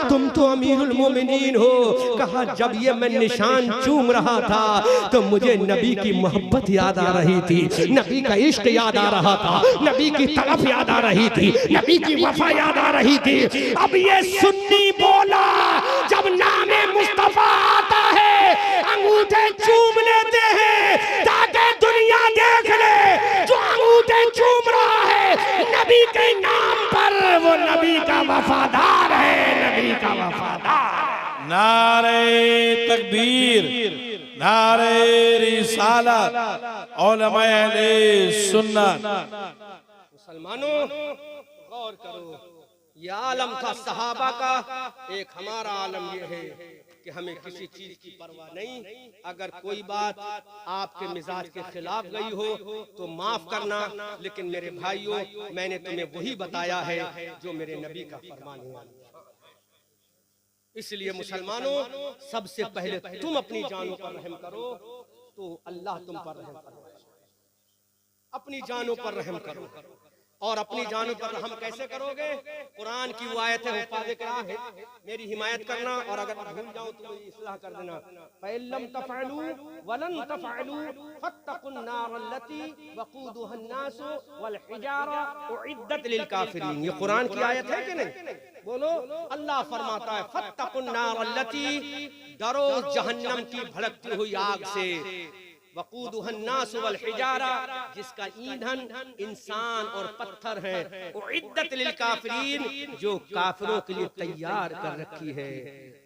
S1: तुम तो अमीरुल मोमिनीन हो। कहा जब ये मैं निशान चूम रहा था तो मुझे नबी की मोहब्बत याद आ रही थी, नबी का इश्क याद आ रहा था, नबी की तड़प याद आ रही थी, नबी की वफा याद आ रही थी। अब ये सुन्नी बोला जब नामे मुस्तफा आता है अंगूठे चूम लेते हैं ताकि दुनिया देख ले जो अंगूठे चूम रहा है नबी के नाम पर, वो नबी का वफादार है, नबी का वफादार।
S2: नारे तकबीर, नारे रिसालत, उलमाए अहले सुन्नत।
S1: मुसलमानों गौर करो, ये आलम था सहाबा का, एक हमारा आलम ये है कि हमें किसी चीज की परवाह नहीं। अगर कोई बात आपके मिजाज के खिलाफ गई हो तो माफ करना, लेकिन मेरे भाइयों मैंने तुम्हें वही बताया है जो मेरे नबी का फरमान है। इसलिए मुसलमानों सबसे पहले तुम अपनी जानों पर रहम करो तो अल्लाह तुम पर रहम करो। अपनी जानों पर रहम करो। और अपनी जानों पर रहम कैसे करोगे? कुरान की वो आयत है, हुफ़ाज़े किराम है, मेरी हिमायत करना और अगर भूल जाऊं तो मेरी इस्लाह कर देना। फ़इल्लम तफ़अलू वलन तफ़अलू फत्तकुन नारल्लती वक़ूदुहा अन्नासु वल हिजारा उइद्दत लिल काफ़िरीन। ये कुरान की आयत है कि नहीं? बोलो। अल्लाह फरमाता है फत्तकुन नारल्लती, डरो जहन्नम की भड़कती हुई आग से, वक़ूदुहन्नास वल हिजारा, जिसका ईंधन इंसान और पत्थर है, उइद्दत लिल काफिरीन, जो काफिरों के लिए तैयार कर रखी है।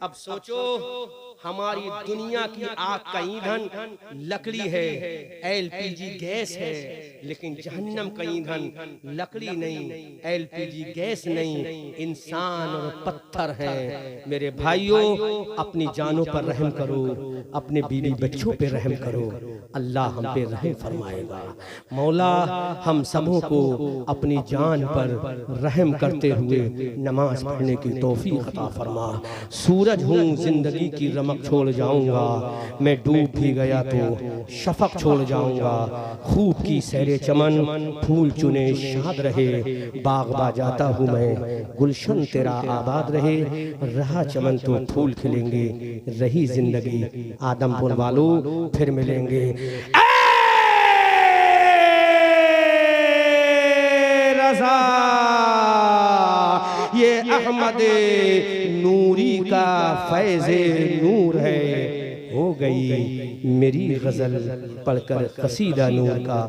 S1: अब सोचो, हमारी दुनिया की आग का ईंधन लकड़ी है, एलपीजी गैस है, लेकिन जहन्नम का ईंधन लकड़ी नहीं, एलपीजी गैस नहीं, इंसान और पत्थर है। मेरे भाइयों, अपनी जानों पर रहम करो, अपने बीवी बच्चों पे रहम करो, अल्लाह हम पे रहम फरमाएगा। मौला हम सबों को अपनी जान पर रहम करते हुए नमाज पढ़ने की तौफीक अता फरमा। सूरज हूँ जिंदगी की रमक छोड़ जाऊंगा, मैं डूब भी गया तो शफक छोड़ जाऊंगा। खूब की सैरे चमन, फूल चुने शाद रहे, बाग बा जाता हूँ मैं, गुलशन तेरा आबाद रहे। रहा चमन तो फूल खिलेंगे, रही जिंदगी आदमपुर वालों फिर मिलेंगे। रज़ा ये अहमद नूरी का फैज़े नूर है, हो गई मेरी गजल पढ़कर कसीदा नूर का।